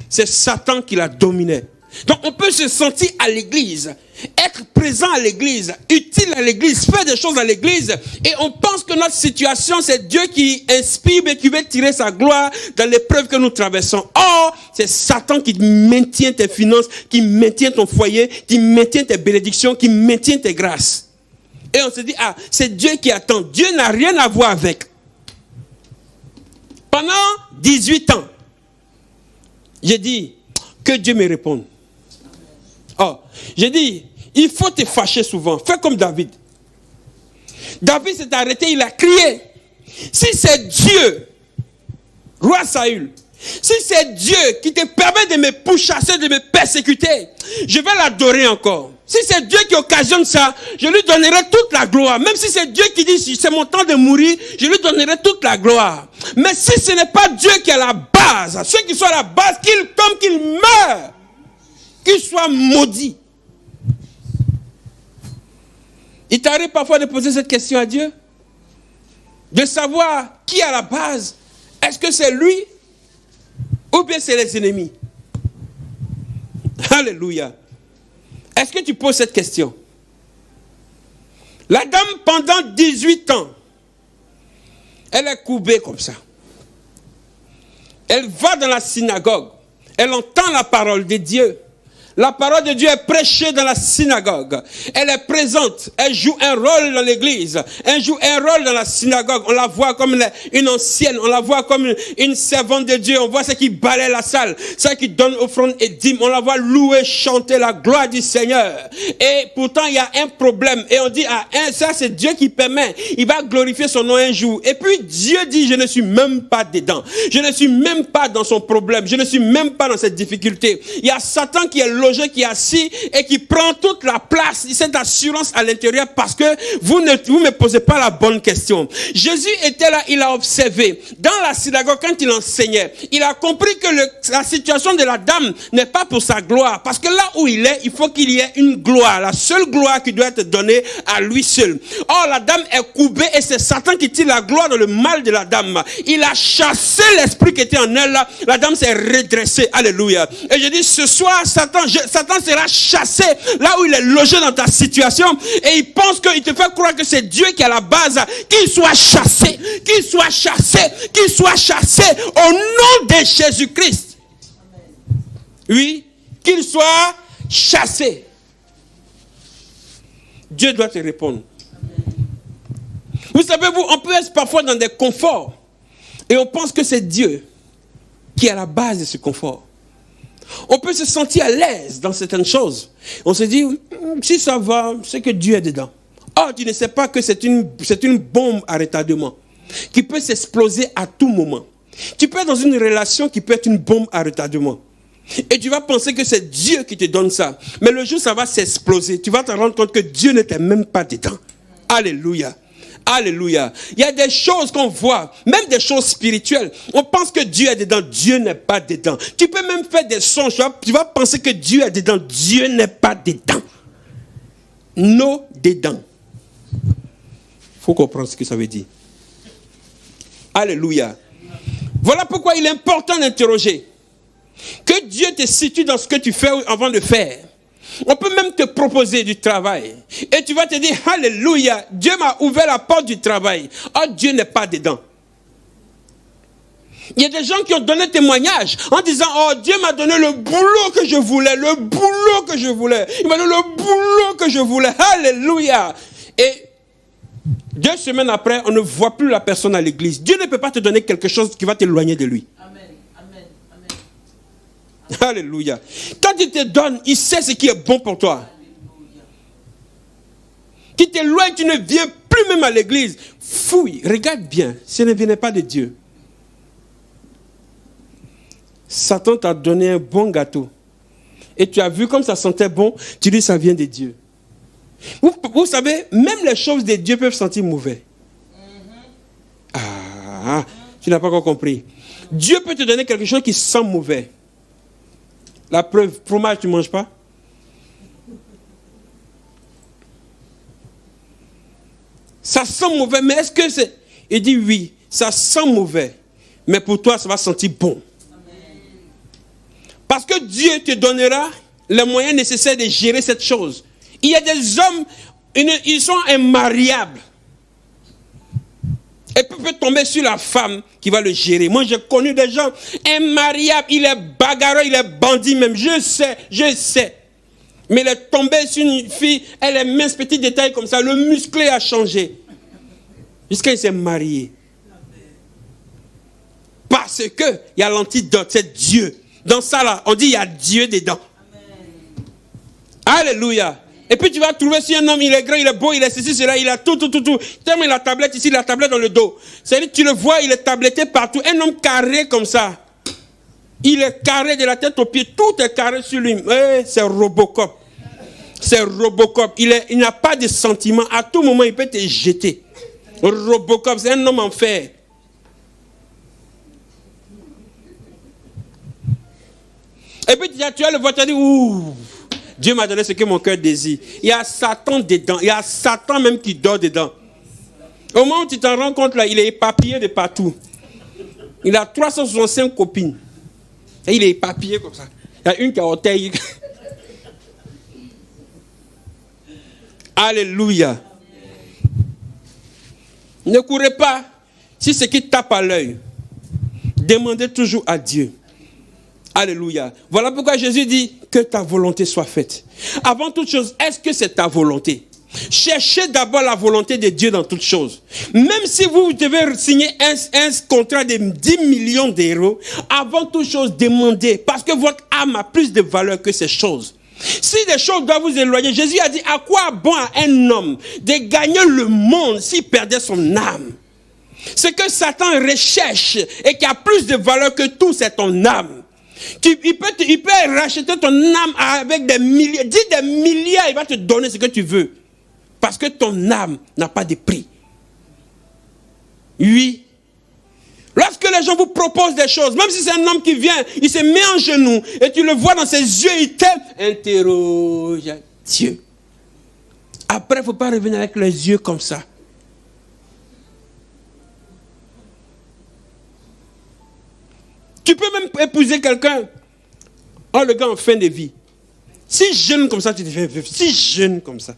A: c'est Satan qui la dominait. Donc on peut se sentir à l'église, être présent à l'église, utile à l'église, faire des choses à l'église, et on pense que notre situation, c'est Dieu qui inspire et qui veut tirer sa gloire dans l'épreuve que nous traversons. Or, c'est Satan qui maintient tes finances, qui maintient ton foyer, qui maintient tes bénédictions, qui maintient tes grâces. Et on se dit, ah, c'est Dieu qui attend. Dieu n'a rien à voir avec. Pendant 18 ans, j'ai dit, que Dieu me réponde. Oh, j'ai dit, il faut te fâcher souvent. Fais comme David. David s'est arrêté, il a crié. Si c'est Dieu, roi Saül, Si c'est Dieu qui te permet de me pourchasser, de me persécuter, je vais l'adorer encore. Si c'est Dieu qui occasionne ça, je lui donnerai toute la gloire. Même si c'est Dieu qui dit, c'est mon temps de mourir, je lui donnerai toute la gloire. Mais si ce n'est pas Dieu qui est à la base, ceux qui sont à la base, qu'ils tombent, qu'ils meurent, qu'ils soient maudits. Il t'arrive parfois de poser cette question à Dieu, de savoir qui est à la base. Est-ce que c'est lui ou bien c'est les ennemis? Alléluia. Est-ce que tu poses cette question? La dame, pendant 18 ans, elle est courbée comme ça. Elle va dans la synagogue. Elle entend la parole de Dieu. La parole de Dieu est prêchée dans la synagogue. Elle est présente. Elle joue un rôle dans l'église. Elle joue un rôle dans la synagogue. On la voit comme une ancienne. On la voit comme une servante de Dieu. On voit celle qui balaie la salle. Celle qui donne offrande et dîme. On la voit louer, chanter la gloire du Seigneur. Et pourtant, il y a un problème. Et on dit, ça c'est Dieu qui permet. Il va glorifier son nom un jour. Et puis Dieu dit, je ne suis même pas dedans. Je ne suis même pas dans son problème. Je ne suis même pas dans cette difficulté. Il y a Satan qui est qui est assis et qui prend toute la place, cette assurance à l'intérieur parce que vous me posez pas la bonne question. Jésus était là, il a observé. Dans la synagogue, quand il enseignait, il a compris que la situation de la dame n'est pas pour sa gloire. Parce que là où il est, il faut qu'il y ait une gloire. La seule gloire qui doit être donnée à lui seul. Or, la dame est courbée et c'est Satan qui tire la gloire dans le mal de la dame. Il a chassé l'esprit qui était en elle là. La dame s'est redressée. Alléluia. Et je dis, ce soir, Satan sera chassé là où il est logé dans ta situation et il pense qu'il te fait croire que c'est Dieu qui est à la base. Qu'il soit chassé, qu'il soit chassé, qu'il soit chassé au nom de Jésus-Christ. Oui, qu'il soit chassé. Dieu doit te répondre. Vous savez, on peut être parfois dans des conforts et on pense que c'est Dieu qui est à la base de ce confort. On peut se sentir à l'aise dans certaines choses. On se dit, si ça va, c'est que Dieu est dedans. Or, tu ne sais pas que c'est une bombe à retardement qui peut s'exploser à tout moment. Tu peux être dans une relation qui peut être une bombe à retardement. Et tu vas penser que c'est Dieu qui te donne ça. Mais le jour où ça va s'exploser, tu vas te rendre compte que Dieu n'était même pas dedans. Alléluia. Alléluia. Il y a des choses qu'on voit, même des choses spirituelles. On pense que Dieu est dedans. Dieu n'est pas dedans. Tu peux même faire des songes. Tu vas penser que Dieu est dedans. Dieu n'est pas dedans. Non dedans. Il faut comprendre ce que ça veut dire. Alléluia. Voilà pourquoi il est important d'interroger. Que Dieu te situe dans ce que tu fais avant de faire. On peut même te proposer du travail. Et tu vas te dire, alléluia, Dieu m'a ouvert la porte du travail. Oh, Dieu n'est pas dedans. Il y a des gens qui ont donné témoignage en disant, oh, Dieu m'a donné le boulot que je voulais, le boulot que je voulais. Il m'a donné le boulot que je voulais. Alléluia. Et 2 semaines après, on ne voit plus la personne à l'église. Dieu ne peut pas te donner quelque chose qui va t'éloigner de lui. Alléluia. Quand il te donne, il sait ce qui est bon pour toi. Qui t'éloigne, tu ne viens plus même à l'église. Fouille, regarde bien, ce ne venait pas de Dieu. Satan t'a donné un bon gâteau. Et tu as vu comme ça sentait bon, tu dis ça vient de Dieu. Vous savez, même les choses de Dieu peuvent sentir mauvais. Ah, tu n'as pas encore compris. Dieu peut te donner quelque chose qui sent mauvais. La preuve, fromage, tu ne manges pas? Ça sent mauvais, mais est-ce que c'est... Il dit oui, ça sent mauvais, mais pour toi, ça va sentir bon. Amen. Parce que Dieu te donnera les moyens nécessaires de gérer cette chose. Il y a des hommes, ils sont immariables. Et peut tomber sur la femme qui va le gérer. Moi, j'ai connu des gens immariables. Il est bagarreur, il est bandit même. Je sais. Mais il est tombé sur une fille, elle est mince, petit détail comme ça. Le musclé a changé. Jusqu'à il s'est marié. Parce que il y a l'antidote, c'est Dieu. Dans ça là, on dit il y a Dieu dedans. Amen. Alléluia. Et puis tu vas trouver si un homme, il est grand, il est beau, il est ceci, cela, il a tout. Tellement il a la tablette ici, la tablette dans le dos. C'est-à-dire tu le vois, il est tabletté partout. Un homme carré comme ça. Il est carré de la tête aux pieds, tout est carré sur lui. C'est Robocop. C'est Robocop. Il n'a pas de sentiment. À tout moment, il peut te jeter. Robocop, c'est un homme en fer. Et puis tu as le voix, tu as dit, ouh, Dieu m'a donné ce que mon cœur désire. Il y a Satan dedans. Il y a Satan même qui dort dedans. Au moment où tu t'en rends compte, là, il est éparpillé de partout. Il a 365 copines. Et il est éparpillé comme ça. Il y a une qui a orteil. Alléluia. Ne courez pas si ce qui tape à l'œil. Demandez toujours à Dieu. Alléluia. Voilà pourquoi Jésus dit que ta volonté soit faite. Avant toute chose, est-ce que c'est ta volonté? Cherchez d'abord la volonté de Dieu dans toutes choses. Même si vous devez signer un contrat de 10 millions d'euros, avant toute chose, demandez. Parce que votre âme a plus de valeur que ces choses. Si des choses doivent vous éloigner, Jésus a dit, à quoi bon à un homme de gagner le monde s'il perdait son âme? Ce que Satan recherche et qui a plus de valeur que tout, c'est ton âme. Il peut racheter ton âme avec des milliers, dis des milliards, il va te donner ce que tu veux. Parce que ton âme n'a pas de prix. Oui. Lorsque les gens vous proposent des choses, même si c'est un homme qui vient, il se met en genoux et tu le vois dans ses yeux, il t'aime, interroge Dieu. Après, il ne faut pas revenir avec les yeux comme ça. Tu peux même épouser quelqu'un, le gars en fin de vie. Si jeune comme ça, tu deviens veuf. Si jeune comme ça.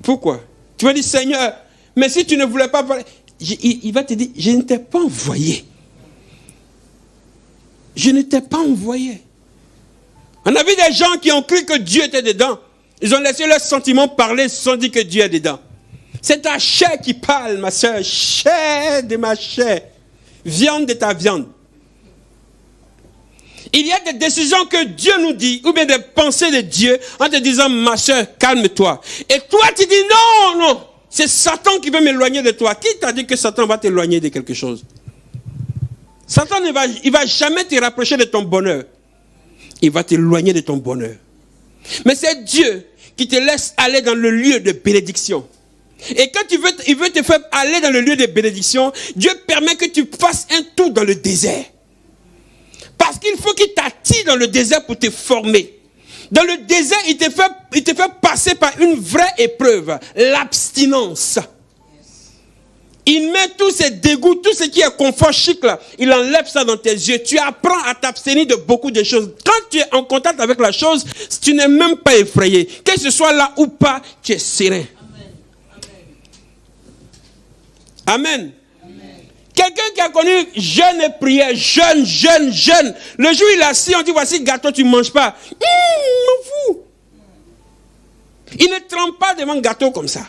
A: Pourquoi? Tu vas dire, Seigneur, mais si tu ne voulais pas parler, il va te dire, je ne t'ai pas envoyé. Je ne t'ai pas envoyé. On a vu des gens qui ont cru que Dieu était dedans. Ils ont laissé leurs sentiments parler, ils se sont dit que Dieu est dedans. C'est ta chair qui parle, ma soeur. Chair de ma chair. Viande de ta viande. Il y a des décisions que Dieu nous dit, ou bien des pensées de Dieu, en te disant, ma soeur, calme-toi. Et toi, tu dis, non, c'est Satan qui veut m'éloigner de toi. Qui t'a dit que Satan va t'éloigner de quelque chose? Satan il va jamais te rapprocher de ton bonheur. Il va t'éloigner de ton bonheur. Mais c'est Dieu qui te laisse aller dans le lieu de bénédiction. Et quand il veut te faire aller dans le lieu de bénédiction, Dieu permet que tu fasses un tour dans le désert. Parce qu'il faut qu'il t'attire dans le désert pour te former. Dans le désert, il te fait passer par une vraie épreuve, l'abstinence. Il met tous ces dégoûts, tout ce qui est confort chic là, il enlève ça dans tes yeux. Tu apprends à t'abstenir de beaucoup de choses. Quand tu es en contact avec la chose, tu n'es même pas effrayé. Que ce soit là ou pas, tu es serein. Amen. Quelqu'un qui a connu jeûne et prière, jeûne. Le jour où il est assis, on dit voici le gâteau, tu ne manges pas. M'en fous. Il ne trempe pas devant le gâteau comme ça.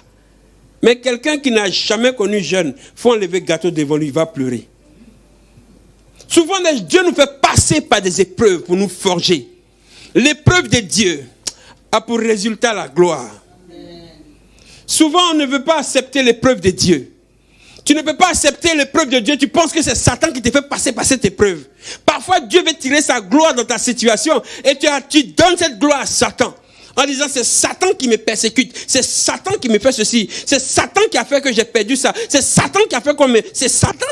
A: Mais quelqu'un qui n'a jamais connu jeûne, il faut enlever le gâteau devant lui, il va pleurer. Souvent, Dieu nous fait passer par des épreuves pour nous forger. L'épreuve de Dieu a pour résultat la gloire. Souvent, on ne veut pas accepter l'épreuve de Dieu. Tu ne peux pas accepter l'épreuve de Dieu. Tu penses que c'est Satan qui te fait passer par cette épreuve. Parfois, Dieu veut tirer sa gloire dans ta situation et tu donnes cette gloire à Satan. En disant, c'est Satan qui me persécute. C'est Satan qui me fait ceci. C'est Satan qui a fait que j'ai perdu ça. C'est Satan qui a fait qu'on me... C'est Satan.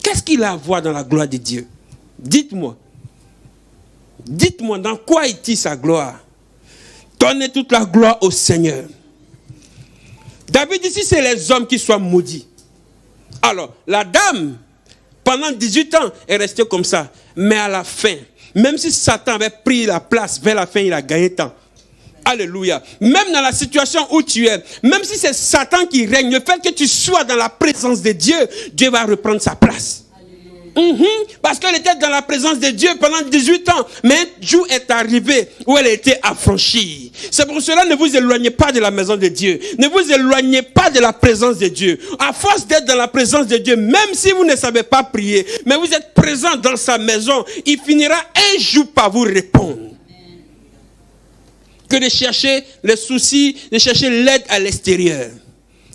A: Qu'est-ce qu'il a à voir dans la gloire de Dieu? Dites-moi. Dites-moi, dans quoi est-il sa gloire? Donnez toute la gloire au Seigneur. David dit, si c'est les hommes qui soient maudits. Alors, la dame, pendant 18 ans, est restée comme ça. Mais à la fin, même si Satan avait pris la place, vers la fin, il a gagné temps. Alléluia. Même dans la situation où tu es, même si c'est Satan qui règne, le fait que tu sois dans la présence de Dieu, Dieu va reprendre sa place. Parce qu'elle était dans la présence de Dieu pendant 18 ans. Mais un jour est arrivé où elle a été affranchie. C'est pour cela, ne vous éloignez pas de la maison de Dieu. Ne vous éloignez pas de la présence de Dieu. À force d'être dans la présence de Dieu, même si vous ne savez pas prier, mais vous êtes présent dans sa maison, il finira un jour par vous répondre. Que de chercher les soucis, de chercher l'aide à l'extérieur.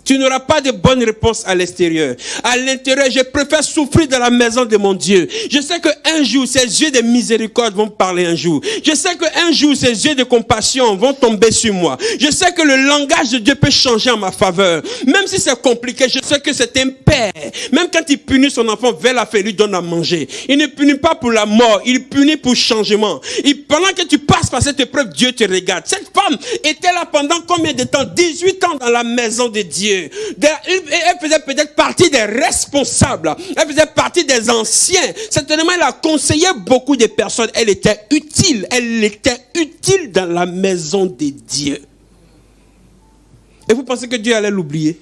A: Tu n'auras pas de bonne réponse à l'extérieur. À l'intérieur, je préfère souffrir dans la maison de mon Dieu. Je sais qu'un jour, ses yeux de miséricorde vont parler un jour. Je sais qu'un jour, ses yeux de compassion vont tomber sur moi. Je sais que le langage de Dieu peut changer en ma faveur. Même si c'est compliqué, je sais que c'est un père. Même quand il punit son enfant vers la faim, il lui donne à manger. Il ne punit pas pour la mort, il punit pour changement. Et pendant que tu passes par cette épreuve, Dieu te regarde. Cette femme était là pendant combien de temps? 18 ans dans la maison de Dieu. Elle faisait peut-être partie des responsables. Elle faisait partie des anciens. Certainement, elle a conseillé beaucoup de personnes. Elle était utile. Elle était utile dans la maison de Dieu. Et vous pensez que Dieu allait l'oublier?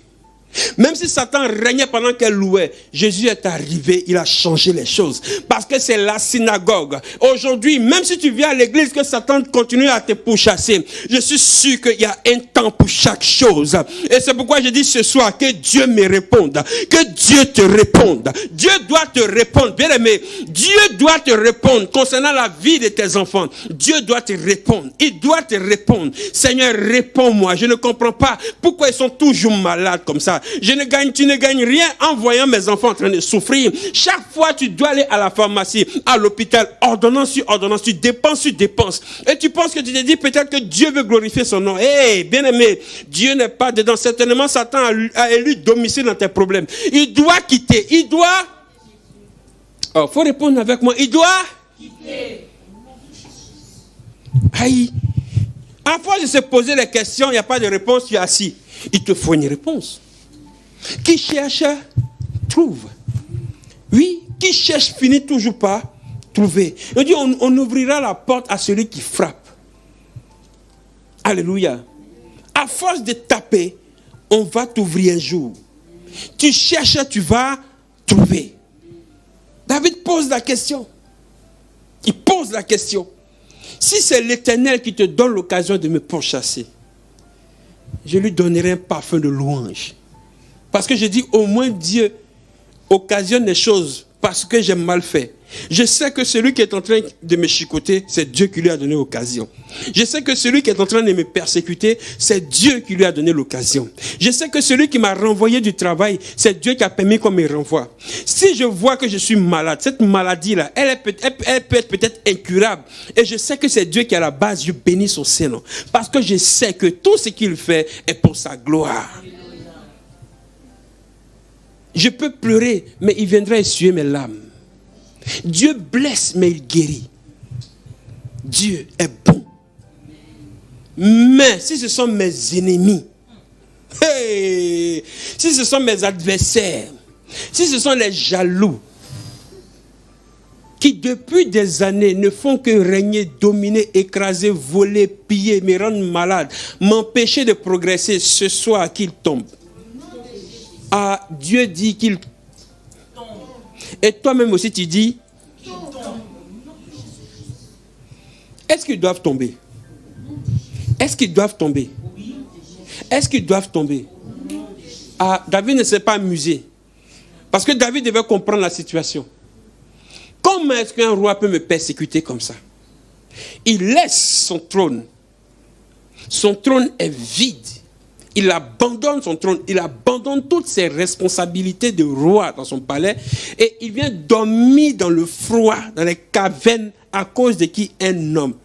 A: Même si Satan régnait pendant qu'elle louait, Jésus est arrivé, il a changé les choses. Parce que c'est la synagogue. Aujourd'hui, même si tu viens à l'église, que Satan continue à te pourchasser, je suis sûr qu'il y a un temps pour chaque chose. Et c'est pourquoi je dis ce soir que Dieu me réponde. Que Dieu te réponde. Dieu doit te répondre. Bien aimé, Dieu doit te répondre concernant la vie de tes enfants. Dieu doit te répondre. Il doit te répondre. Seigneur, réponds-moi. Je ne comprends pas pourquoi ils sont toujours malades comme ça. Tu ne gagnes rien en voyant mes enfants en train de souffrir. Chaque fois, tu dois aller à la pharmacie, à l'hôpital, ordonnance sur ordonnance, tu dépenses sur dépenses. Et tu penses que tu te dis peut-être que Dieu veut glorifier son nom. Bien aimé, Dieu n'est pas dedans. Certainement, Satan a élu domicile dans tes problèmes. Il doit quitter. Il doit... Oh, faut répondre avec moi. Il doit... quitter. Aïe. À force de se poser les questions, il n'y a pas de réponse, tu es assis. Il te faut une réponse. Qui cherche, trouve. Oui, qui cherche finit toujours par trouver. On dit, on ouvrira la porte à celui qui frappe. Alléluia. À force de taper, on va t'ouvrir un jour. Tu cherches, tu vas trouver. David pose la question. Il pose la question. Si c'est l'Éternel qui te donne l'occasion de me pourchasser, je lui donnerai un parfum de louange. Parce que je dis, au moins Dieu occasionne les choses parce que j'ai mal fait. Je sais que celui qui est en train de me chicoter, c'est Dieu qui lui a donné l'occasion. Je sais que celui qui est en train de me persécuter, c'est Dieu qui lui a donné l'occasion. Je sais que celui qui m'a renvoyé du travail, c'est Dieu qui a permis qu'on me renvoie. Si je vois que je suis malade, cette maladie-là, elle peut être peut-être incurable. Et je sais que c'est Dieu qui est à la base, je bénis son Saint-Nom. Parce que je sais que tout ce qu'il fait est pour sa gloire. Je peux pleurer, mais il viendra essuyer mes larmes. Dieu blesse, mais il guérit. Dieu est bon. Mais si ce sont mes ennemis, si ce sont mes adversaires, si ce sont les jaloux, qui depuis des années ne font que régner, dominer, écraser, voler, piller, me rendre malade, m'empêcher de progresser, ce soir qu'ils tombent. Ah, Dieu dit qu'il tombe. Et toi-même aussi tu dis, est-ce qu'ils doivent tomber? Est-ce qu'ils doivent tomber? Est-ce qu'ils doivent tomber? Ah, David ne s'est pas amusé. Parce que David devait comprendre la situation. Comment est-ce qu'un roi peut me persécuter comme ça? Il laisse son trône. Son trône est vide. Il abandonne son trône, il abandonne toutes ses responsabilités de roi dans son palais et il vient dormir dans le froid, dans les cavernes, à cause de qui? Un homme.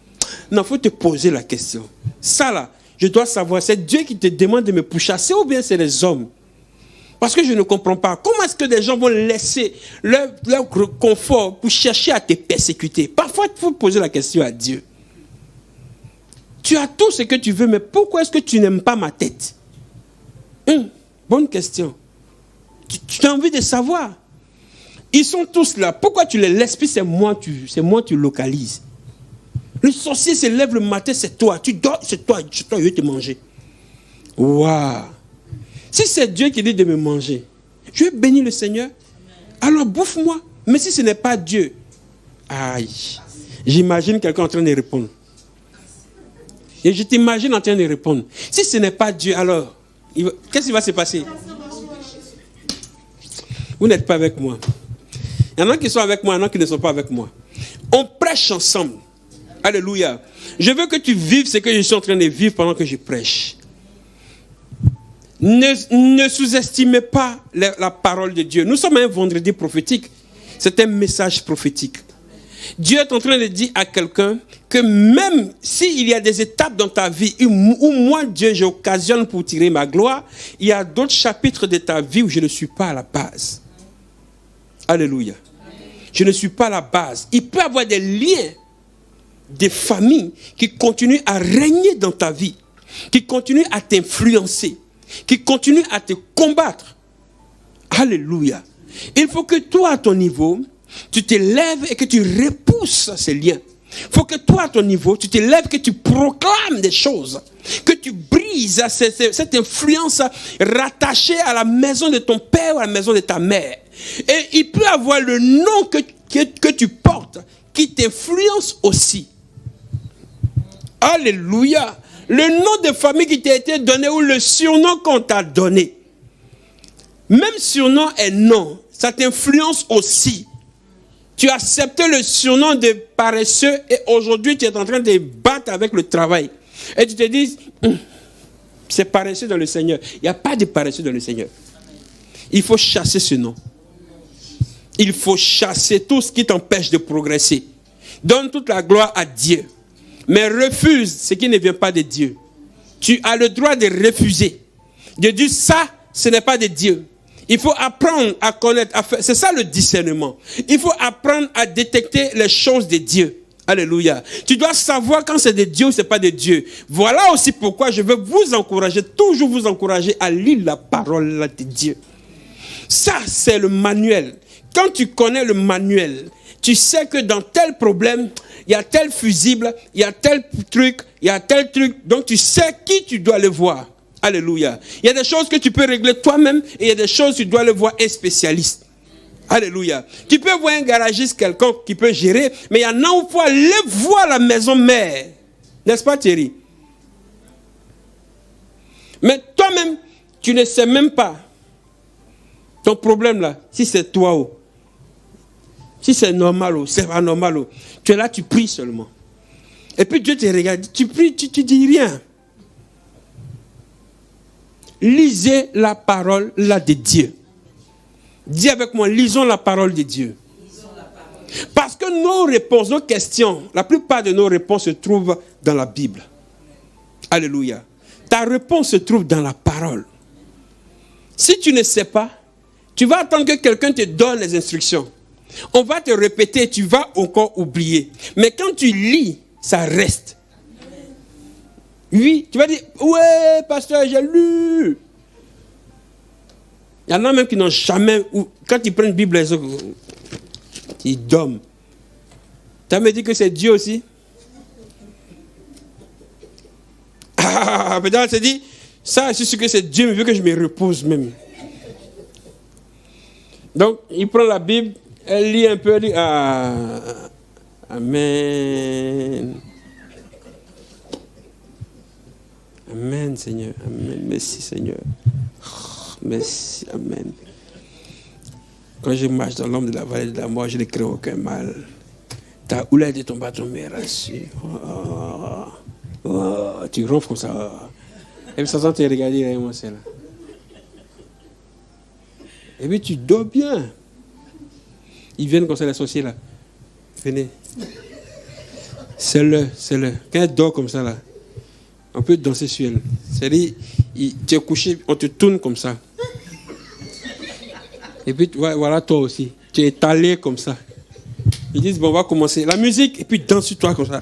A: Non, il faut te poser la question. Ça là, je dois savoir, c'est Dieu qui te demande de me pourchasser ou bien c'est les hommes? Parce que je ne comprends pas. Comment est-ce que des gens vont laisser leur confort pour chercher à te persécuter? Parfois, il faut poser la question à Dieu. Tu as tout ce que tu veux, mais pourquoi est-ce que tu n'aimes pas ma tête? Bonne question. Tu as envie de savoir. Ils sont tous là. Pourquoi tu les laisses? Puis c'est moi tu localises. Le sorcier se lève le matin, c'est toi. Tu dors, c'est toi, je vais te manger. Waouh. Si c'est Dieu qui dit de me manger, je vais bénir le Seigneur. Alors bouffe-moi. Mais si ce n'est pas Dieu, aïe. J'imagine quelqu'un en train de répondre. Et je t'imagine en train de répondre. Si ce n'est pas Dieu, alors, qu'est-ce qui va se passer? Vous n'êtes pas avec moi. Il y en a qui sont avec moi, il y en a qui ne sont pas avec moi. On prêche ensemble. Alléluia. Je veux que tu vives ce que je suis en train de vivre pendant que je prêche. Ne sous-estimez pas la parole de Dieu. Nous sommes un vendredi prophétique. C'est un message prophétique. Dieu est en train de dire à quelqu'un que même s'il y a des étapes dans ta vie où moi, Dieu, j'occasionne pour tirer ma gloire, il y a d'autres chapitres de ta vie où je ne suis pas à la base. Alléluia. Je ne suis pas à la base. Il peut y avoir des liens, des familles qui continuent à régner dans ta vie, qui continuent à t'influencer, qui continuent à te combattre. Alléluia. Il faut que toi, à ton niveau, tu te lèves et que tu repousses ces liens. Il faut que toi, à ton niveau, tu te lèves, que tu proclames des choses, que tu brises cette influence rattachée à la maison de ton père ou à la maison de ta mère. Et il peut avoir le nom que tu portes qui t'influence aussi. Alléluia. Le nom de famille qui t'a été donné ou le surnom qu'on t'a donné. Même surnom est non. Ça t'influence aussi. Tu as accepté le surnom de paresseux et aujourd'hui tu es en train de battre avec le travail. Et tu te dis, c'est paresseux dans le Seigneur. Il n'y a pas de paresseux dans le Seigneur. Il faut chasser ce nom. Il faut chasser tout ce qui t'empêche de progresser. Donne toute la gloire à Dieu. Mais refuse ce qui ne vient pas de Dieu. Tu as le droit de refuser. De dire ça, ce n'est pas de Dieu. Il faut apprendre à connaître, c'est ça le discernement. Il faut apprendre à détecter les choses de Dieu. Alléluia. Tu dois savoir quand c'est de Dieu ou c'est pas de Dieu. Voilà aussi pourquoi je veux vous encourager, toujours vous encourager à lire la parole de Dieu. Ça, c'est le manuel. Quand tu connais le manuel, tu sais que dans tel problème, il y a tel fusible, il y a tel truc, il y a tel truc. Donc tu sais qui tu dois aller voir. Alléluia. Il y a des choses que tu peux régler toi-même et il y a des choses que tu dois aller voir un spécialiste. Alléluia. Tu peux voir un garagiste, quelqu'un qui peut gérer, mais il y en a où il faut aller voir la maison mère. N'est-ce pas Thierry? Mais toi-même, tu ne sais même pas ton problème là, si c'est toi ou si c'est normal ou c'est pas normal ou. Tu es là, tu pries seulement. Et puis Dieu te regarde, tu pries, tu dis rien. Lisez la parole là de Dieu. Dis avec moi, lisons la parole de Dieu. Parce que nos réponses, nos questions, la plupart de nos réponses se trouvent dans la Bible. Alléluia. Ta réponse se trouve dans la parole. Si tu ne sais pas, tu vas attendre que quelqu'un te donne les instructions. On va te répéter, tu vas encore oublier. Mais quand tu lis, ça reste. Oui, tu vas dire, ouais, pasteur, j'ai lu. Il y en a même qui n'ont jamais, quand ils prennent la Bible, ils dorment. Tu as me dit que c'est Dieu aussi? Ah, peut-être elle se dit, ça, c'est ce que c'est Dieu, mais veut que je me repose même. Donc, il prend la Bible, elle lit un peu, elle dit, ah, amen. Amen, Seigneur. Amen. Merci, Seigneur. Merci. Amen. Quand je marche dans l'ombre de la vallée de la mort, je ne crains aucun mal. Ta houlette de ton bâton me rassure. Tu ronfles comme ça. Et puis ça sent te regarder derrière moi, c'est là. Et puis tu dors bien. Ils viennent comme ça, les sorciers là. Venez. C'est le. Quand elle dort comme ça là, on peut danser sur elle. C'est-à-dire, tu es couché, on te tourne comme ça. Et puis, voilà toi aussi. Tu es étalé comme ça. Ils disent, bon, on va commencer. La musique, et puis danse sur toi comme ça.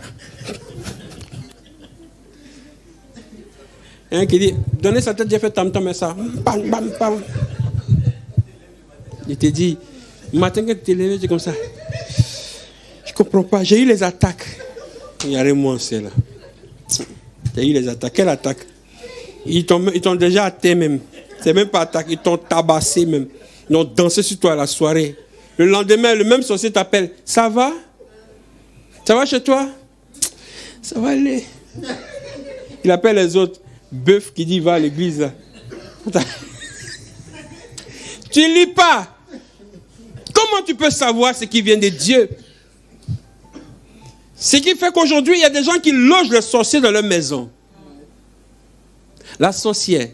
A: Et un qui dit, donnez sa tête, j'ai fait tam-tam et ça. Bam, bam, bam. Il te dit, le matin quand tu t'es levé, tu es comme ça. Je ne comprends pas, j'ai eu les attaques. Il y a rien c'est là. Il y a eu les attaques. Quelle attaque? Ils t'ont déjà atteint même. C'est même pas attaque, ils t'ont tabassé même. Ils ont dansé sur toi à la soirée. Le lendemain, le même sorcier t'appelle. Ça va? Ça va chez toi? Ça va aller. Il appelle les autres. Bœuf qui dit va à l'église. Tu ne lis pas. Comment tu peux savoir ce qui vient de Dieu? Ce qui fait qu'aujourd'hui, il y a des gens qui logent le sorcier dans leur maison. La sorcière,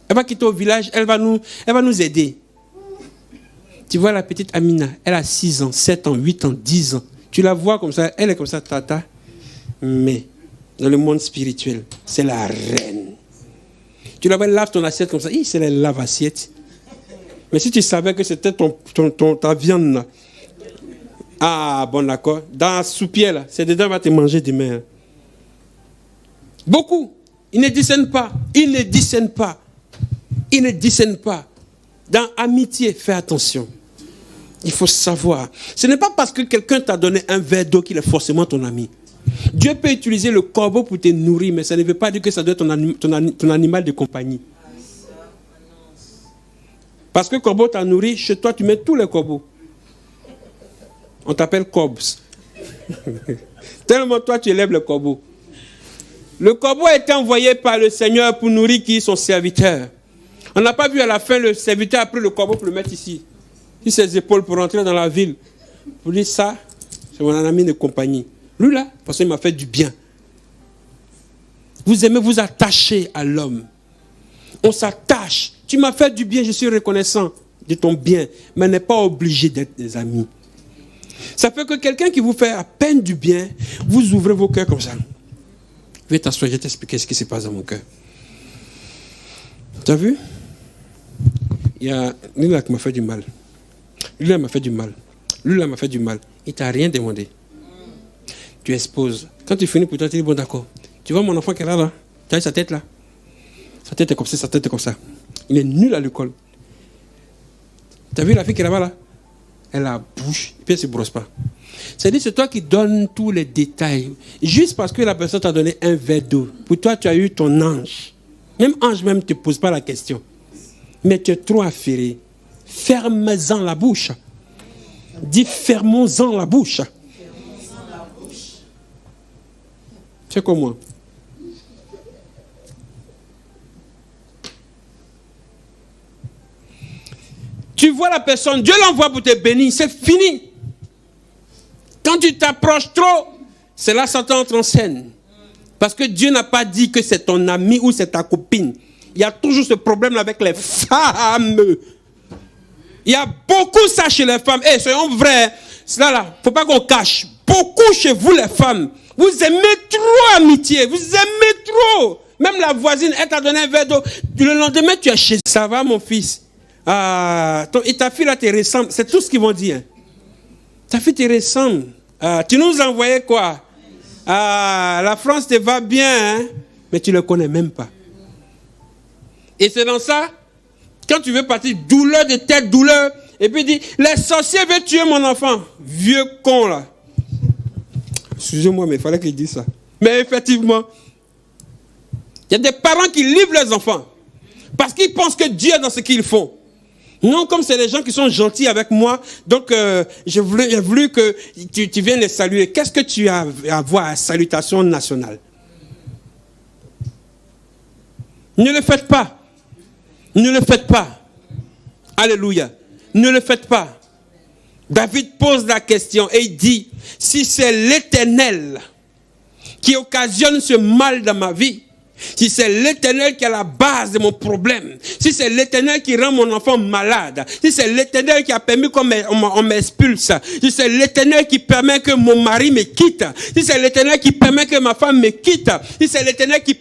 A: Elle va quitter au village, elle va nous aider. Tu vois la petite Amina, elle a 6 ans, 7 ans, 8 ans, 10 ans. Tu la vois comme ça, elle est comme ça, tata. Mais dans le monde spirituel, c'est la reine. Tu la vois, elle lave ton assiette comme ça. C'est la lave-assiette. Mais si tu savais que c'était ta viande là. Ah, bon d'accord. Dans la soupière là, c'est dedans, va te manger demain. Beaucoup. Ils ne discernent pas. Ils ne discernent pas. Ils ne discernent pas. Dans amitié, fais attention. Il faut savoir. Ce n'est pas parce que quelqu'un t'a donné un verre d'eau qu'il est forcément ton ami. Dieu peut utiliser le corbeau pour te nourrir, mais ça ne veut pas dire que ça doit être ton animal de compagnie. Parce que le corbeau t'a nourri, chez toi tu mets tous les corbeaux. On t'appelle Corbs. Tellement toi tu élèves le corbeau. Le corbeau a été envoyé par le Seigneur pour nourrir qui? Son serviteur. On n'a pas vu à la fin le serviteur a pris le corbeau pour le mettre ici. Sur ses épaules pour rentrer dans la ville. Pour dire ça, c'est mon ami de compagnie. Lui là, parce qu'il m'a fait du bien. Vous aimez vous attacher à l'homme. On s'attache. Tu m'as fait du bien, je suis reconnaissant de ton bien. Mais on n'est pas obligé d'être des amis. Ça fait que quelqu'un qui vous fait à peine du bien, vous ouvrez vos cœurs comme ça. Viens t'asseoir, je vais t'expliquer ce qui se passe dans mon cœur. Tu as vu? Il y a lui là qui m'a fait du mal. Lui là m'a fait du mal. Lui là m'a fait du mal. Il ne t'a rien demandé. Tu exposes. Quand tu finis pour toi, tu dis bon d'accord. Tu vois mon enfant qui est là, tu as sa tête là. Sa tête est comme ça, sa tête est comme ça. Il est nul à l'école. Tu as vu la fille qui est là-bas là? Elle a la bouche, et puis elle ne se brosse pas. C'est-à-dire c'est toi qui donnes tous les détails. Juste parce que la personne t'a donné un verre d'eau. Pour toi, tu as eu ton ange. Même ange même ne te pose pas la question. Mais tu es trop affairé. Ferme-en la bouche. Dis fermons-en la bouche. C'est comme moi. Tu vois la personne, Dieu l'envoie pour te bénir, c'est fini. Quand tu t'approches trop, c'est là que Satan entre en scène. Parce que Dieu n'a pas dit que c'est ton ami ou c'est ta copine. Il y a toujours ce problème avec les femmes. Il y a beaucoup ça chez les femmes. Soyons vrais. Là, il ne faut pas qu'on cache. Beaucoup chez vous les femmes. Vous aimez trop amitié. Vous aimez trop. Même la voisine, elle t'a donné un verre d'eau. Le lendemain, tu es chez. Ça va, mon fils? Et ta fille là te ressemble. C'est tout ce qu'ils vont dire. Ta fille te ressemble. Tu nous envoyais quoi? La France te va bien, hein? Mais tu ne le connais même pas. Et c'est dans ça, quand tu veux partir, douleur de tête, douleur, et puis dit, les sorciers veulent tuer mon enfant. Vieux con là. Excusez-moi, mais il fallait qu'il dise ça. Mais effectivement, il y a des parents qui livrent leurs enfants. Parce qu'ils pensent que Dieu est dans ce qu'ils font. Non, comme c'est les gens qui sont gentils avec moi, donc j'ai voulu que tu viennes les saluer. Qu'est-ce que tu as à voir à salutation nationale? Ne le faites pas. Ne le faites pas. Alléluia. Ne le faites pas. David pose la question et il dit, si c'est l'Éternel qui occasionne ce mal dans ma vie, si c'est l'Éternel qui est à la base de mon problème, si c'est l'Éternel qui rend mon enfant malade, si c'est l'Éternel qui a permis qu'on m'expulse, si c'est l'Éternel qui permet que mon mari me quitte, si c'est l'Éternel qui permet que ma femme me quitte, si c'est l'Éternel qui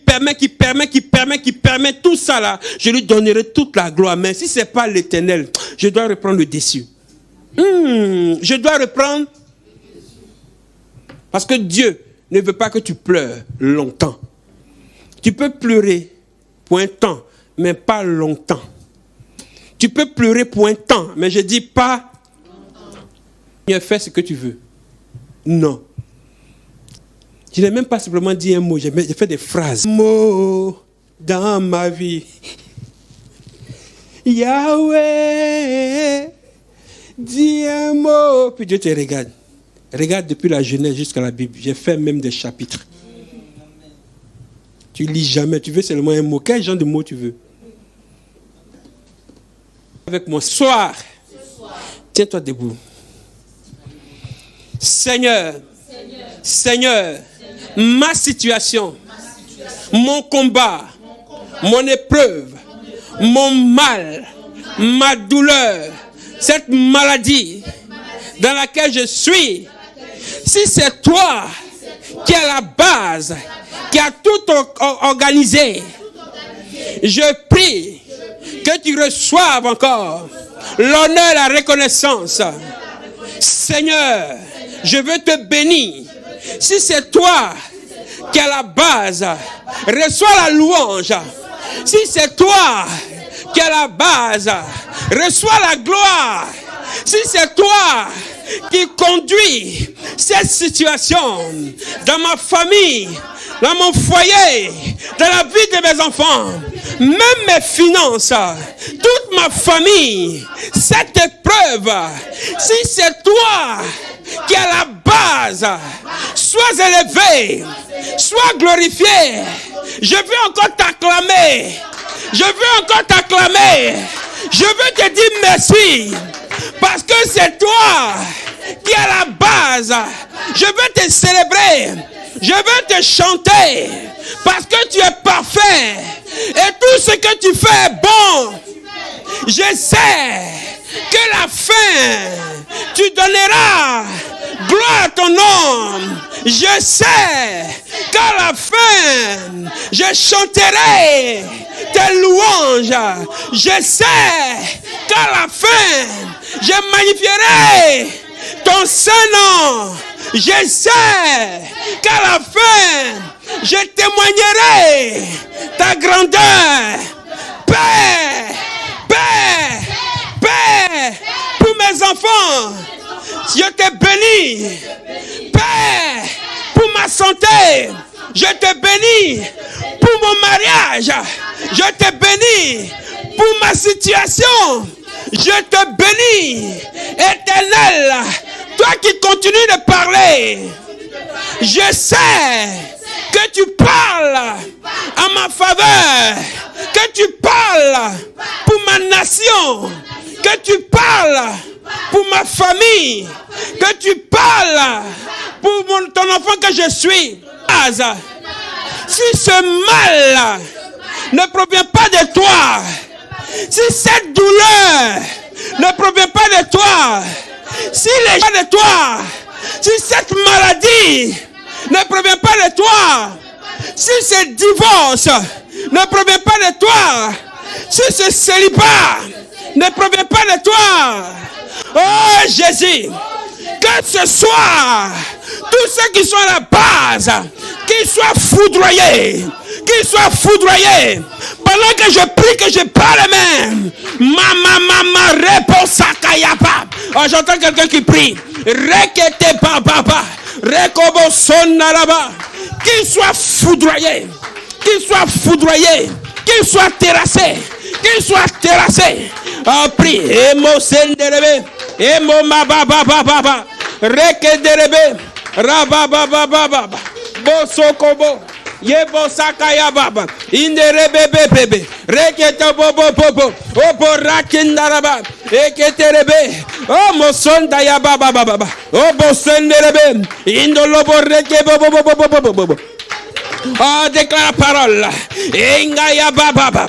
A: permet tout ça là, je lui donnerai toute la gloire. Mais si c'est pas l'Éternel, je dois reprendre le dessus. Je dois reprendre. Parce que Dieu ne veut pas que tu pleures longtemps. Tu peux pleurer pour un temps, mais pas longtemps. Tu peux pleurer pour un temps, mais je dis pas longtemps. Fais ce que tu veux. Non. Je n'ai même pas simplement dit un mot, j'ai fait des phrases. Mot dans ma vie. Yahweh, dis un mot. Puis Dieu te regarde. Regarde depuis la Genèse jusqu'à la Bible. J'ai fait même des chapitres. Tu lis jamais, tu veux seulement un mot. Quel genre de mot tu veux? Avec moi, soir. Tiens-toi debout. Seigneur, ma situation, mon combat, mon épreuve, mon mal, ma douleur, cette maladie dans laquelle je suis, si c'est toi qui es la base, qui a tout organisé, je prie que tu reçoives encore l'honneur, la reconnaissance. Seigneur, je veux te bénir. Si c'est toi qui est la base, reçois la louange. Si c'est toi qui est la base, reçois la gloire. Si c'est toi qui conduit cette situation dans ma famille, dans mon foyer, dans la vie de mes enfants, même mes finances, toute ma famille, cette épreuve, si c'est toi qui est la base, sois élevé, sois glorifié. Je veux encore t'acclamer. Je veux encore t'acclamer. Je veux te dire merci. Parce que c'est toi qui es la base. Je veux te célébrer. Je veux te chanter. Parce que tu es parfait. Et tout ce que tu fais est bon. Je sais que la fin, tu donneras gloire à ton nom. Je sais qu'à la fin, je chanterai tes louanges. Je sais qu'à la fin, je magnifierai ton Saint-Nom. Je sais qu'à la fin, je témoignerai ta grandeur. Paix, paix, paix pour mes enfants. Je te bénis. Paix pour ma santé. Je te bénis pour mon mariage. Je te bénis pour ma situation. Je te bénis, Éternel. Toi qui continues de parler. Je sais que tu parles à ma faveur. Que tu parles pour ma nation. Que tu parles pour ma famille, que tu parles pour ton enfant que je suis. Si ce mal ne provient pas de toi, si cette douleur ne provient pas de toi, si les gens de toi, si cette maladie ne provient pas de toi, si ce divorce ne provient pas de toi, si ce célibat ne provient pas de toi, oh Jésus, que ce soit tous ceux qui sont à la base, qu'ils soient foudroyés, pendant que je prie, que je parle même. Mama, réponse à Kayapa. Oh, j'entends quelqu'un qui prie. Rekete baba, rekobo sonaraba. Qu'ils soient foudroyés, qu'ils soient terrassés. Oh, prie. Emo senderebe, emo mababa, rekederebe, rabababa, bosokobo. Yebo sakaya baba inderebe bebe rekete bobo obo rakindaraba eketerebe o mosonda ya baba obo senderebe indolobo reke bobo oh déclare la parole inga ya baba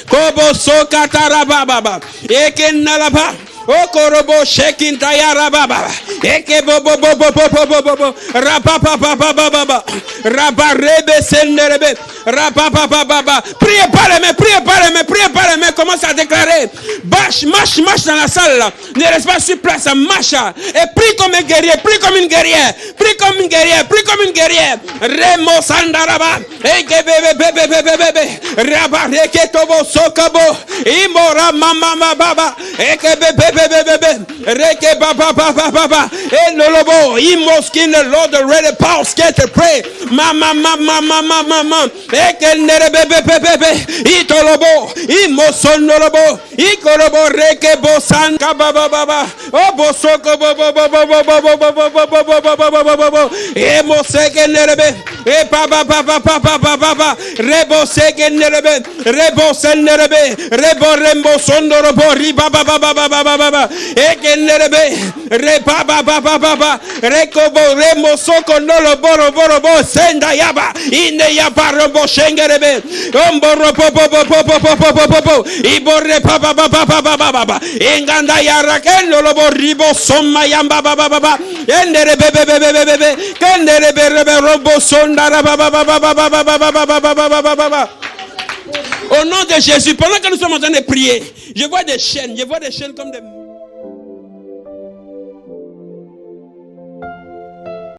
A: kobo sokatara baba ekenalaba o korobo shekin tayara baba eke bobo rababa rabarebe senderebe rababa priez par les mains commence à déclarer marche dans la salle ne reste pas sur place marche et prie comme un guerrier prie comme une guerrière remo sandaraba eke bebe rabareke tobo sokabo imora mama baba eke bebe reke baba e nolobo imoskin the Lord already power scared to pray mama eke nerebe itolobo imosonolobo ikorobo reke bosan baba o bosoko bobo emoseke nerebe E baba baba baba baba rebo segenerebe rebo senerebe rebo rembo sondorobo riba baba baba baba egenerebe re baba baba baba rekobo remo soko nolo boro boro bo senda yaba ine yaba robo shengerebe omboro popo popo popo popo popo ibore baba baba baba baba enganda yarakeno lobo ribo somma yamba baba baba endere bebe bebe bebe kendere bebe robo sondara baba baba baba baba baba. Au nom de Jésus, pendant que nous sommes en train de prier, je vois des chaînes comme des